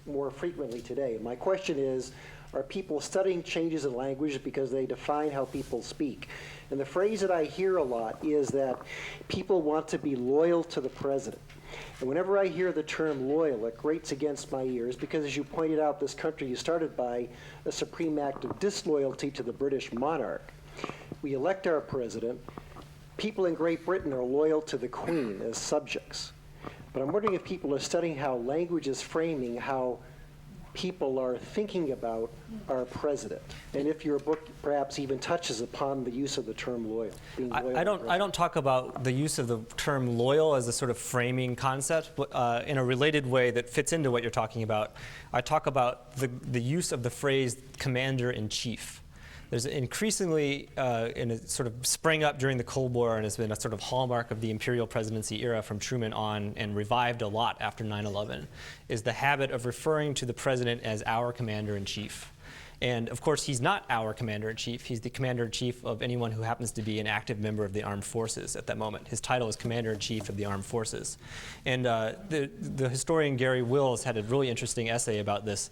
more frequently today. My question is, are people studying changes in language because they define how people speak? And the phrase that I hear a lot is that people want to be loyal to the president. And whenever I hear the term loyal, it grates against my ears because, as you pointed out, this country is started by a supreme act of disloyalty to the British monarch. We elect our president. People in Great Britain are loyal to the Queen as subjects. But I'm wondering if people are studying how language is framing how people are thinking about our president, and if your book perhaps even touches upon the use of the term loyal. Being loyal I don't talk about the use of the term loyal as a sort of framing concept, but in a related way that fits into what you're talking about. I talk about the use of the phrase commander-in-chief. There's increasingly, and it sort of sprang up during the Cold War and has been a sort of hallmark of the Imperial presidency era from Truman on and revived a lot after 9/11, is the habit of referring to the president as our commander-in-chief. And of course, he's not our commander-in-chief. He's the commander-in-chief of anyone who happens to be an active member of the armed forces at that moment. His title is commander-in-chief of the armed forces. And the historian Gary Wills had a really interesting essay about this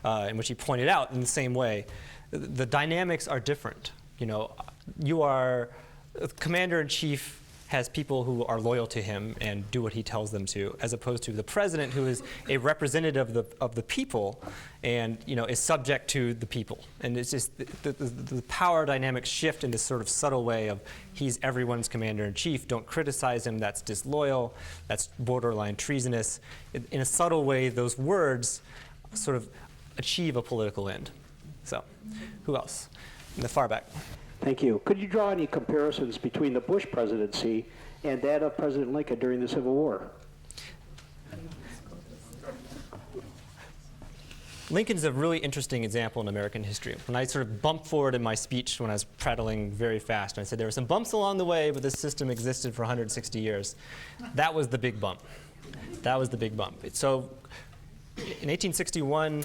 in which he pointed out in the same way, the dynamics are different. You know, commander-in-chief has people who are loyal to him and do what he tells them to, as opposed to the president, who is a representative of the people and, you know, is subject to the people. And it's just the power dynamics shift in this sort of subtle way of he's everyone's commander-in-chief. Don't criticize him. That's disloyal. That's borderline treasonous. In a subtle way, those words sort of achieve a political end. So, who else? In the far back. Thank you. Could you draw any comparisons between the Bush presidency and that of President Lincoln during the Civil War? Lincoln's a really interesting example in American history. When I sort of bumped forward in my speech when I was prattling very fast, and I said there were some bumps along the way, but this system existed for 160 years. That was the big bump. That was the big bump. So, in 1861,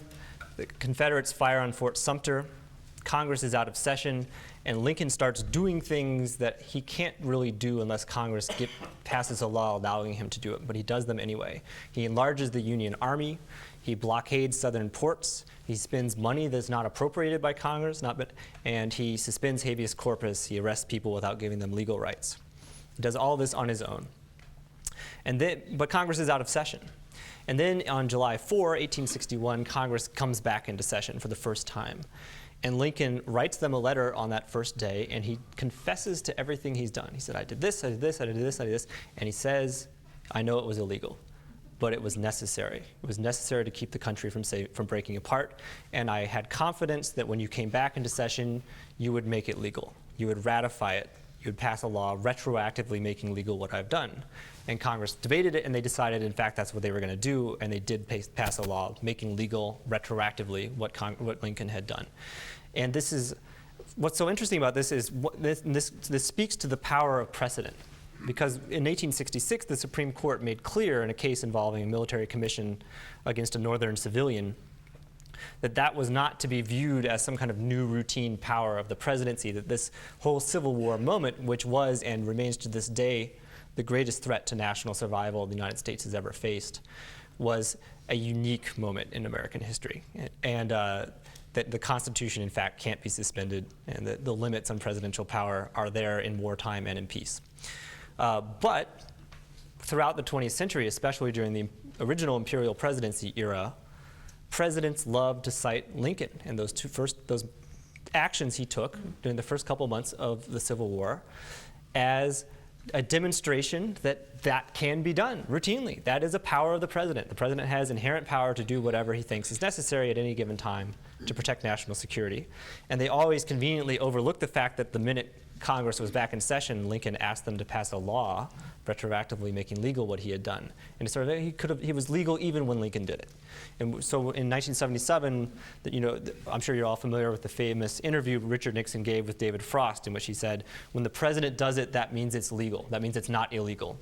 the Confederates fire on Fort Sumter. Congress is out of session, and Lincoln starts doing things that he can't really do unless Congress passes a law allowing him to do it, but he does them anyway. He enlarges the Union Army. He blockades southern ports. He spends money that's not appropriated by Congress, and he suspends habeas corpus. He arrests people without giving them legal rights. He does all this on his own. But Congress is out of session. And then on July 4, 1861, Congress comes back into session for the first time. And Lincoln writes them a letter on that first day, and he confesses to everything he's done. He said, I did this, I did this, I did this, I did this. And he says, I know it was illegal, but it was necessary. It was necessary to keep the country from breaking apart. And I had confidence that when you came back into session, you would make it legal. You would ratify it. You would pass a law retroactively making legal what I've done. And Congress debated it, and they decided, in fact, that's what they were going to do, and they did pass a law making legal retroactively what Lincoln had done. And this is, what's so interesting about this is, this speaks to the power of precedent. Because in 1866, the Supreme Court made clear in a case involving a military commission against a northern civilian that was not to be viewed as some kind of new routine power of the presidency, that this whole Civil War moment, which was and remains to this day the greatest threat to national survival the United States has ever faced, was a unique moment in American history. And that the Constitution, in fact, can't be suspended, and that the limits on presidential power are there in wartime and in peace. But throughout the 20th century, especially during the original imperial presidency era, presidents loved to cite Lincoln and those actions he took during the first couple months of the Civil War as a demonstration that can be done routinely. That is a power of the president. The president has inherent power to do whatever he thinks is necessary at any given time to protect national security. And they always conveniently overlook the fact that the minute Congress was back in session, Lincoln asked them to pass a law retroactively making legal what he had done. And sort of, he was legal even when Lincoln did it. And so in 1977, I'm sure you're all familiar with the famous interview Richard Nixon gave with David Frost, in which he said, when the president does it, that means it's legal. That means it's not illegal.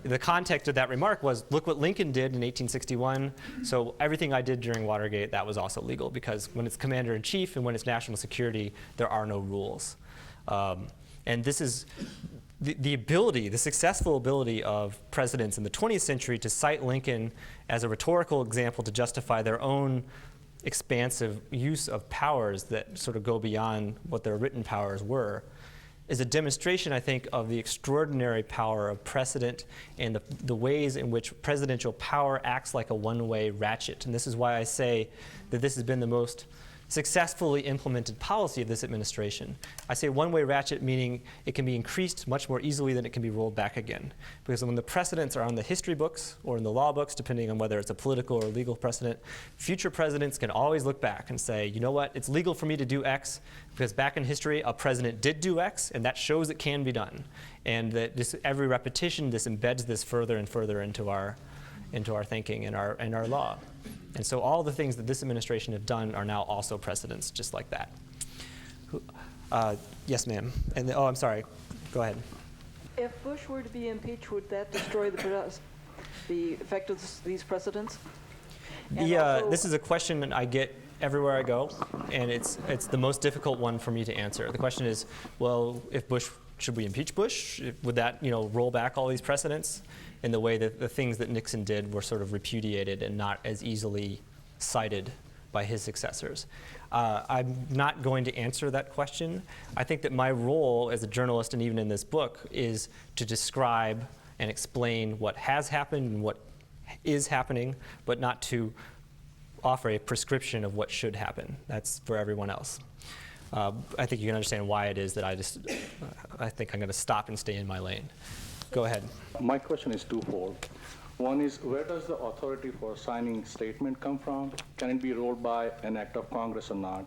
The context of that remark was, look what Lincoln did in 1861, so everything I did during Watergate, that was also legal, because when it's commander-in-chief and when it's national security, there are no rules. And this is the successful ability of presidents in the 20th century to cite Lincoln as a rhetorical example to justify their own expansive use of powers that sort of go beyond what their written powers were, is a demonstration, I think, of the extraordinary power of precedent and the ways in which presidential power acts like a one-way ratchet. And this is why I say that this has been the most successfully implemented policy of this administration. I say one-way ratchet, meaning it can be increased much more easily than it can be rolled back again. Because when the precedents are on the history books or in the law books, depending on whether it's a political or legal precedent, future presidents can always look back and say, you know what, it's legal for me to do X, because back in history, a president did do X, and that shows it can be done. And that every repetition, this embeds this further and further into our thinking and our law. And so all the things that this administration have done are now also precedents, just like that. Yes, ma'am. And oh, I'm sorry. Go ahead. If Bush were to be impeached, would that destroy the effect of these precedents? This is a question I get everywhere I go, and it's the most difficult one for me to answer. The question is, well, if Bush, should we impeach Bush? Would that, roll back all these precedents in the way that the things that Nixon did were sort of repudiated and not as easily cited by his successors? I'm not going to answer that question. I think that my role as a journalist, and even in this book, is to describe and explain what has happened and what is happening, but not to offer a prescription of what should happen. That's for everyone else. I think you can understand why it is that I think I'm going to stop and stay in my lane. Go ahead. My question is twofold. One is, where does the authority for signing statement come from? Can it be rolled by an act of Congress or not?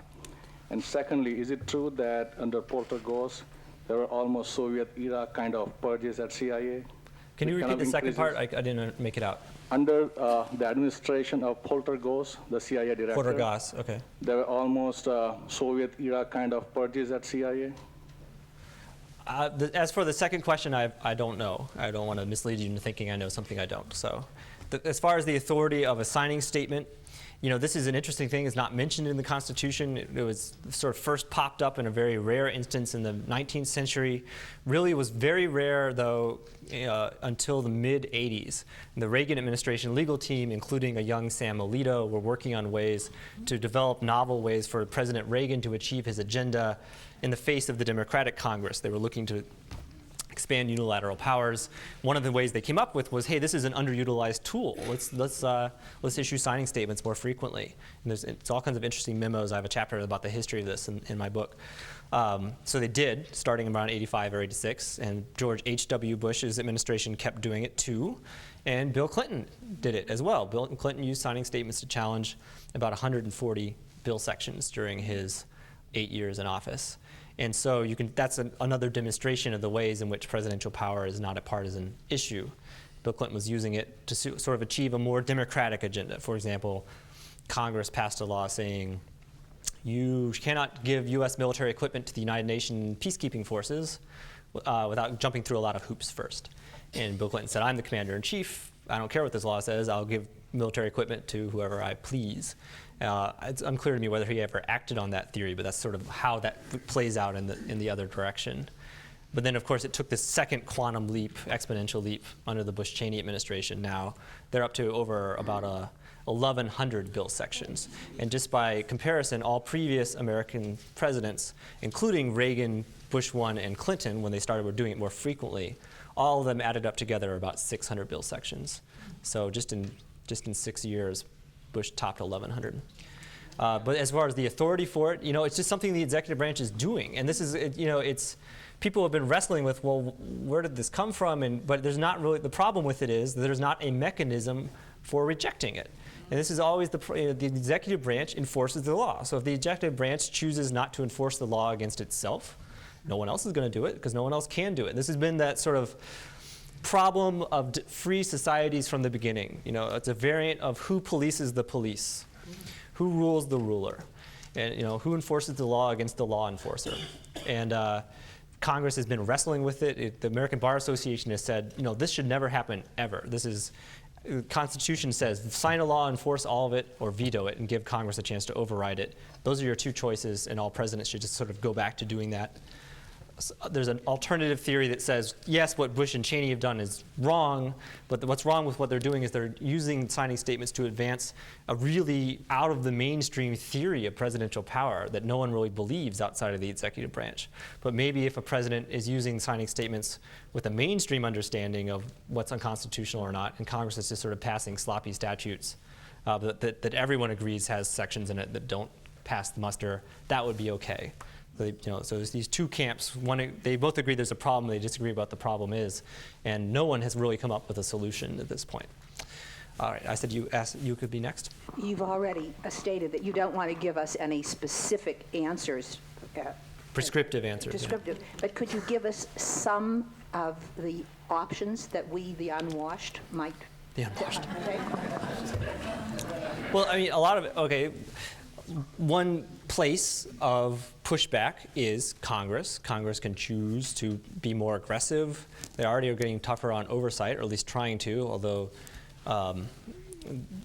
And secondly, is it true that under Poltergeist, there were almost Soviet-era kind of purges at CIA? Can you repeat the second part? I didn't make it out. Under the administration of Poltergeist, the CIA director, Poltergeist, okay. there were almost Soviet-era kind of purges at CIA? As for the second question, I don't know. I don't want to mislead you into thinking I know something I don't. So, as far as the authority of a signing statement, this is an interesting thing. It's not mentioned in the Constitution. It was sort of first popped up in a very rare instance in the 19th century. Really was very rare, though, until the mid-'80s. The Reagan administration legal team, including a young Sam Alito, were working on ways to develop novel ways for President Reagan to achieve his agenda in the face of the Democratic Congress. They were looking to expand unilateral powers. One of the ways they came up with was, hey, this is an underutilized tool. Let's issue signing statements more frequently. And it's all kinds of interesting memos. I have a chapter about the history of this in my book. So they did, starting around 85 or 86, and George H.W. Bush's administration kept doing it too, and Bill Clinton did it as well. Bill Clinton used signing statements to challenge about 140 bill sections during his 8 years in office. And so that's another demonstration of the ways in which presidential power is not a partisan issue. Bill Clinton was using it to sort of achieve a more democratic agenda. For example, Congress passed a law saying you cannot give U.S. military equipment to the United Nations peacekeeping forces without jumping through a lot of hoops first. And Bill Clinton said, I'm the commander-in-chief. I don't care what this law says. I'll give military equipment to whoever I please. It's unclear to me whether he ever acted on that theory, but that's sort of how that plays out in the other direction. But then, of course, it took this second quantum leap, exponential leap, under the Bush-Cheney administration. Now they're up to over about 1,100 bill sections. And just by comparison, all previous American presidents, including Reagan, Bush 1, and Clinton, when they were doing it more frequently, all of them added up together about 600 bill sections. So just in 6 years, Bush topped 1,100. But as far as the authority for it, it's just something the executive branch is doing. And this is, it's people have been wrestling with, well, where did this come from? But there's not really, the problem with it is that there's not a mechanism for rejecting it. And this is always the executive branch enforces the law. So if the executive branch chooses not to enforce the law against itself, no one else is going to do it because no one else can do it. This has been that sort of problem of free societies from the beginning. It's a variant of who polices the police, who rules the ruler, and who enforces the law against the law enforcer. And Congress has been wrestling with it. The American Bar Association has said, this should never happen ever. The Constitution says sign a law, enforce all of it, or veto it, and give Congress a chance to override it. Those are your two choices, and all presidents should just sort of go back to doing that. There's an alternative theory that says, yes, what Bush and Cheney have done is wrong, but what's wrong with what they're doing is they're using signing statements to advance a really out of the mainstream theory of presidential power that no one really believes outside of the executive branch. But maybe if a president is using signing statements with a mainstream understanding of what's unconstitutional or not, and Congress is just sort of passing sloppy statutes that everyone agrees has sections in it that don't pass the muster, that would be okay. So there's these two camps. They both agree there's a problem, they disagree about what the problem is, and no one has really come up with a solution at this point. All right, I said you could be next. You've already stated that you don't want to give us any specific answers. Prescriptive answers. Descriptive. But could you give us some of the options that we, the unwashed, might The unwashed. take? Well, I mean, a lot of it, okay, one place of pushback is Congress. Congress can choose to be more aggressive. They already are getting tougher on oversight, or at least trying to, although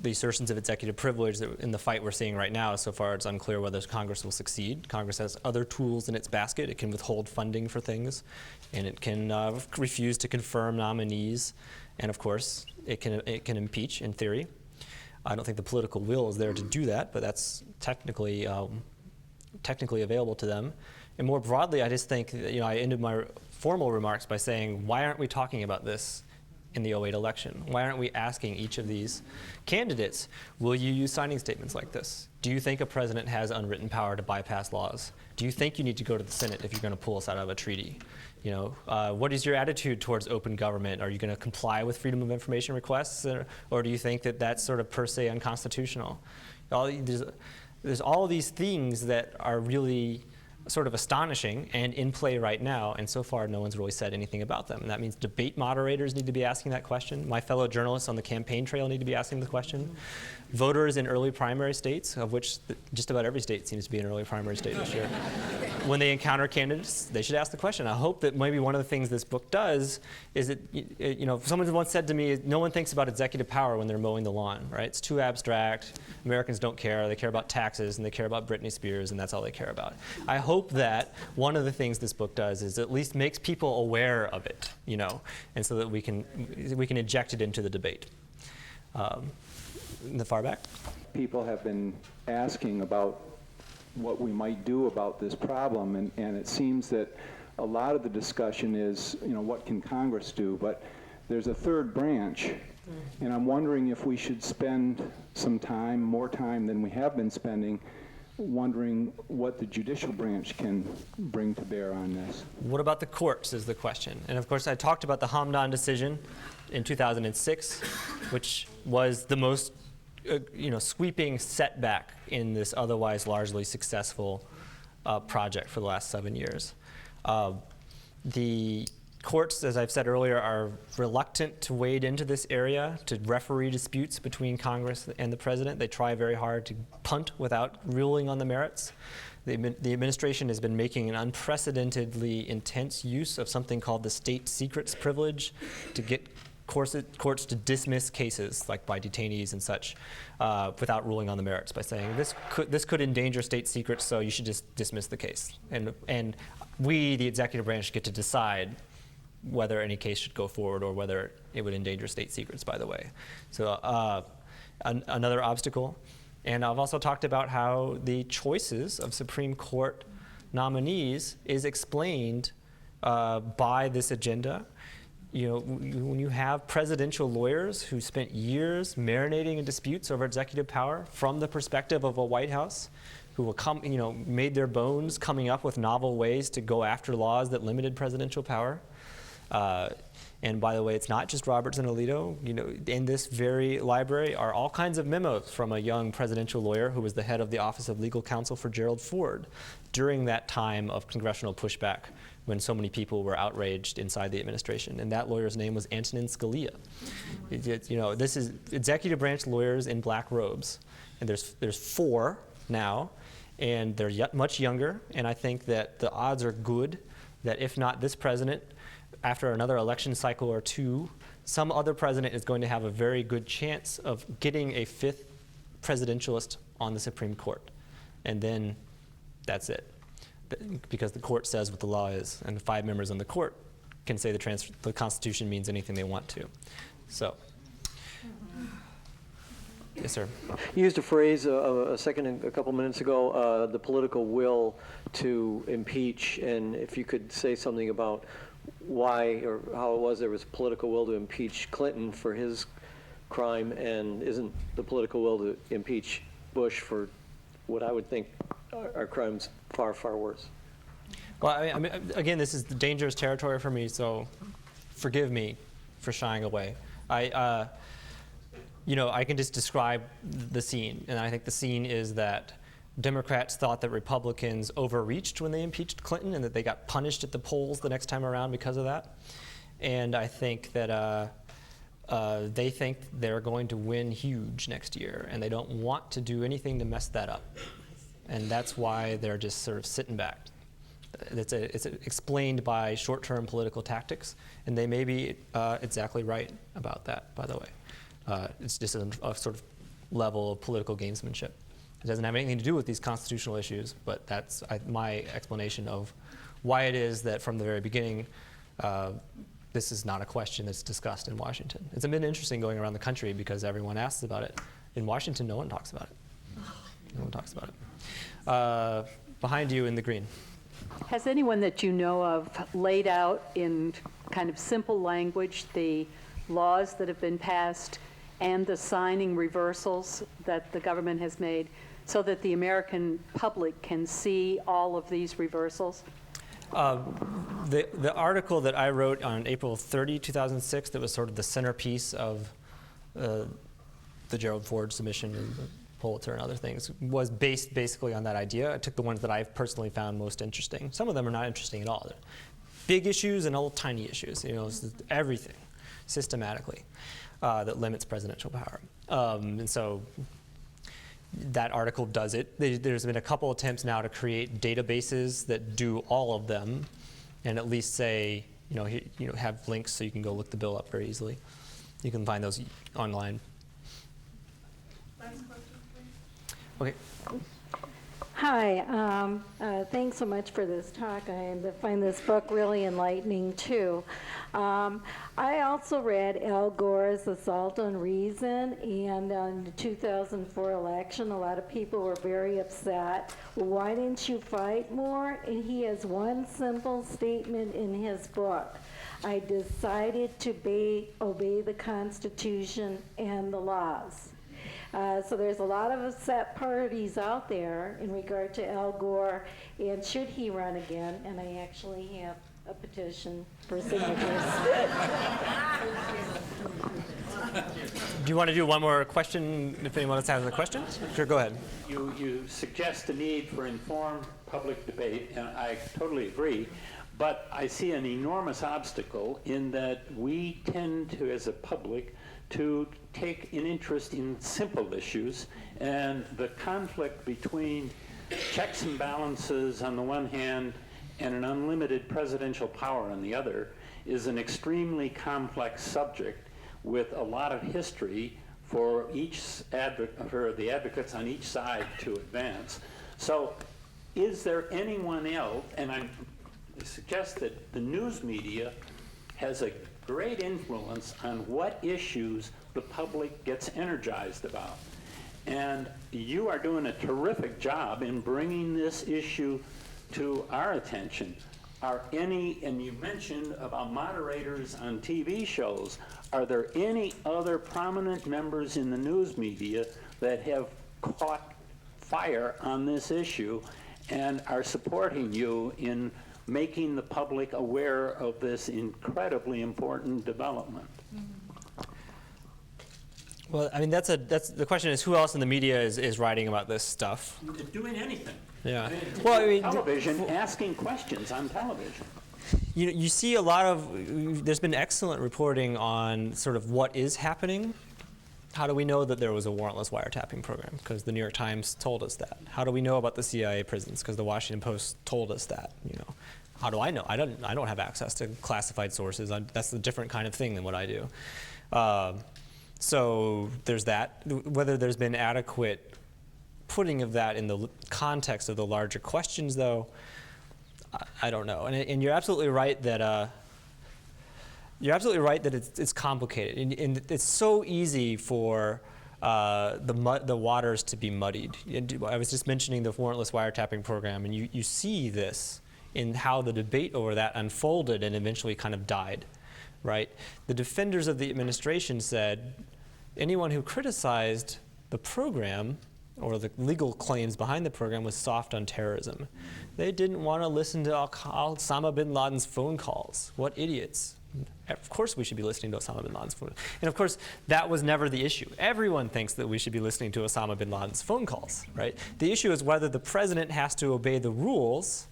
the assertions of executive privilege that in the fight we're seeing right now, so far it's unclear whether Congress will succeed. Congress has other tools in its basket. It can withhold funding for things, and it can refuse to confirm nominees, and of course, it can impeach in theory. I don't think the political will is there to do that, but that's technically available to them. And more broadly, I just think that, I ended my formal remarks by saying, why aren't we talking about this in the 2008 election? Why aren't we asking each of these candidates, will you use signing statements like this? Do you think a president has unwritten power to bypass laws? Do you think you need to go to the Senate if you're going to pull us out of a treaty? What is your attitude towards open government? Are you going to comply with freedom of information requests, or do you think that that's sort of per se unconstitutional? There's all these things that are really sort of astonishing and in play right now, and so far no one's really said anything about them. And that means debate moderators need to be asking that question. My fellow journalists on the campaign trail need to be asking the question. Voters in early primary states, of which just about every state seems to be an early primary state this year, when they encounter candidates, they should ask the question. I hope that maybe one of the things this book does is someone once said to me, no one thinks about executive power when they're mowing the lawn, right? It's too abstract. Americans don't care. They care about taxes, and they care about Britney Spears, and that's all they care about. I hope that one of the things this book does is at least makes people aware of it, and so that we can inject it into the debate. In the far back. People have been asking about what we might do about this problem, and it seems that a lot of the discussion is, what can Congress do? But there's a third branch, and I'm wondering if we should spend some time, more time than we have been spending, wondering what the judicial branch can bring to bear on this. What about the courts is the question. And of course, I talked about the Hamdan decision in 2006, which was the most sweeping setback in this otherwise largely successful project for the last 7 years. The courts, as I've said earlier, are reluctant to wade into this area, to referee disputes between Congress and the president. They try very hard to punt without ruling on the merits. The administration has been making an unprecedentedly intense use of something called the state secrets privilege to get courts to dismiss cases, like by detainees and such, without ruling on the merits, by saying this could endanger state secrets, so you should just dismiss the case. And we, the executive branch, get to decide whether any case should go forward or whether it would endanger state secrets, by the way. So another obstacle. And I've also talked about how the choices of Supreme Court nominees is explained by this agenda. When you have presidential lawyers who spent years marinating in disputes over executive power from the perspective of a White House, who will made their bones coming up with novel ways to go after laws that limited presidential power. And by the way, it's not just Roberts and Alito. In this very library are all kinds of memos from a young presidential lawyer who was the head of the Office of Legal Counsel for Gerald Ford during that time of congressional pushback when so many people were outraged inside the administration. And that lawyer's name was Antonin Scalia. This is executive branch lawyers in black robes. And there's 4 now, and they're much younger. And I think that the odds are good that if not this president, after another election cycle or 2, some other president is going to have a very good chance of getting a 5th presidentialist on the Supreme Court. And then that's it. Because the court says what the law is, and the 5 members on the court can say the Constitution means anything they want to. So, yes, sir. You used a phrase a couple minutes ago, the political will to impeach, and if you could say something about why or how it was there was political will to impeach Clinton for his crime, and isn't the political will to impeach Bush for what I would think our crimes far, far worse. Well, I mean, again, this is dangerous territory for me, so forgive me for shying away. I can just describe the scene, and I think the scene is that Democrats thought that Republicans overreached when they impeached Clinton and that they got punished at the polls the next time around because of that. And I think that they think they're going to win huge next year, and they don't want to do anything to mess that up. And that's why they're just sort of sitting back. It's explained by short-term political tactics, and they may be exactly right about that, by the way. It's just a sort of level of political gamesmanship. It doesn't have anything to do with these constitutional issues, but that's my explanation of why it is that from the very beginning, this is not a question that's discussed in Washington. It's been interesting going around the country because everyone asks about it. In Washington, no one talks about it. No one talks about it. Behind you in the green. Has anyone that you know of laid out in kind of simple language the laws that have been passed and the signing reversals that the government has made so that the American public can see all of these reversals? The article that I wrote on April 30, 2006, that was sort of the centerpiece of the Gerald Ford submission and the Pulitzer and other things, was based basically on that idea. I took the ones that I've personally found most interesting. Some of them are not interesting at all. They're big issues and little tiny issues, it's everything systematically that limits presidential power. And so that article does it. There's been a couple attempts now to create databases that do all of them, and at least say, have links so you can go look the bill up very easily. You can find those online. Last question, please. Okay. Hi, thanks so much for this talk. I find this book really enlightening too. I also read Al Gore's Assault on Reason, and on the 2004 election, a lot of people were very upset. Well, why didn't you fight more? And he has one simple statement in his book. I decided to obey the Constitution and the laws. So there's a lot of upset parties out there in regard to Al Gore, and should he run again, and I actually have a petition for signatures. Do you want to do one more question if anyone else has a question? Sure, go ahead. You suggest the need for informed public debate, and I totally agree, but I see an enormous obstacle in that we tend to, as a public, to take an interest in simple issues, and the conflict between checks and balances on the one hand and an unlimited presidential power on the other is an extremely complex subject with a lot of history for the advocates on each side to advance. So is there anyone else, and I suggest that the news media has a great influence on what issues the public gets energized about. And you are doing a terrific job in bringing this issue to our attention. Are any, and you mentioned about moderators on TV shows, are there any other prominent members in the news media that have caught fire on this issue and are supporting you in making the public aware of this incredibly important development? Well, I mean, that's the question is who else in the media is writing about this stuff? Doing anything. Yeah. Well, I mean, television, asking questions on television. You see a lot of, there's been excellent reporting on sort of what is happening. How do we know that there was a warrantless wiretapping program? Because the New York Times told us that. How do we know about the CIA prisons? Because the Washington Post told us that. How do I know? I don't have access to classified sources. That's a different kind of thing than what I do. So there's that. Whether there's been adequate putting of that in the context of the larger questions, though, I don't know. And you're absolutely right that it's complicated, and it's so easy for the waters to be muddied. I was just mentioning the warrantless wiretapping program, and you see this in how the debate over that unfolded and eventually kind of died, right? The defenders of the administration said anyone who criticized the program or the legal claims behind the program was soft on terrorism. They didn't want to listen to Osama bin Laden's phone calls. What idiots. Of course we should be listening to Osama bin Laden's phone. And of course, that was never the issue. Everyone thinks that we should be listening to Osama bin Laden's phone calls, right? The issue is whether the president has to obey the rules,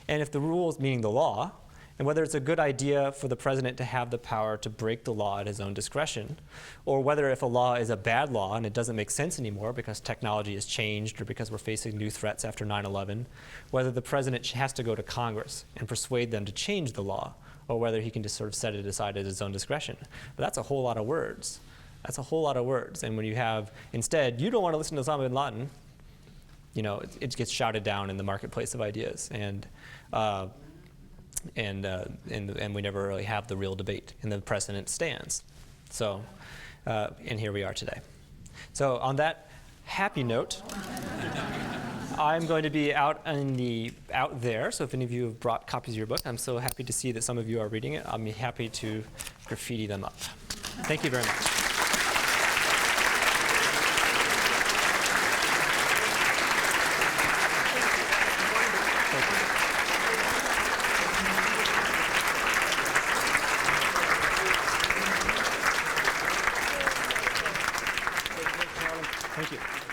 and if the rules, meaning the law, and whether it's a good idea for the president to have the power to break the law at his own discretion, or whether if a law is a bad law and it doesn't make sense anymore because technology has changed or because we're facing new threats after 9/11, whether the president has to go to Congress and persuade them to change the law, or whether he can just sort of set it aside at his own discretion. But that's a whole lot of words. That's a whole lot of words. And when you have, instead, you don't want to listen to Osama bin Laden, you know, it gets shouted down in the marketplace of ideas. And we never really have the real debate, and the precedent stands. So, and here we are today. So on that happy note, I'm going to be out there, so if any of you have brought copies of your book, I'm so happy to see that some of you are reading it. I'll be happy to graffiti them up. Thank you very much. Thank you.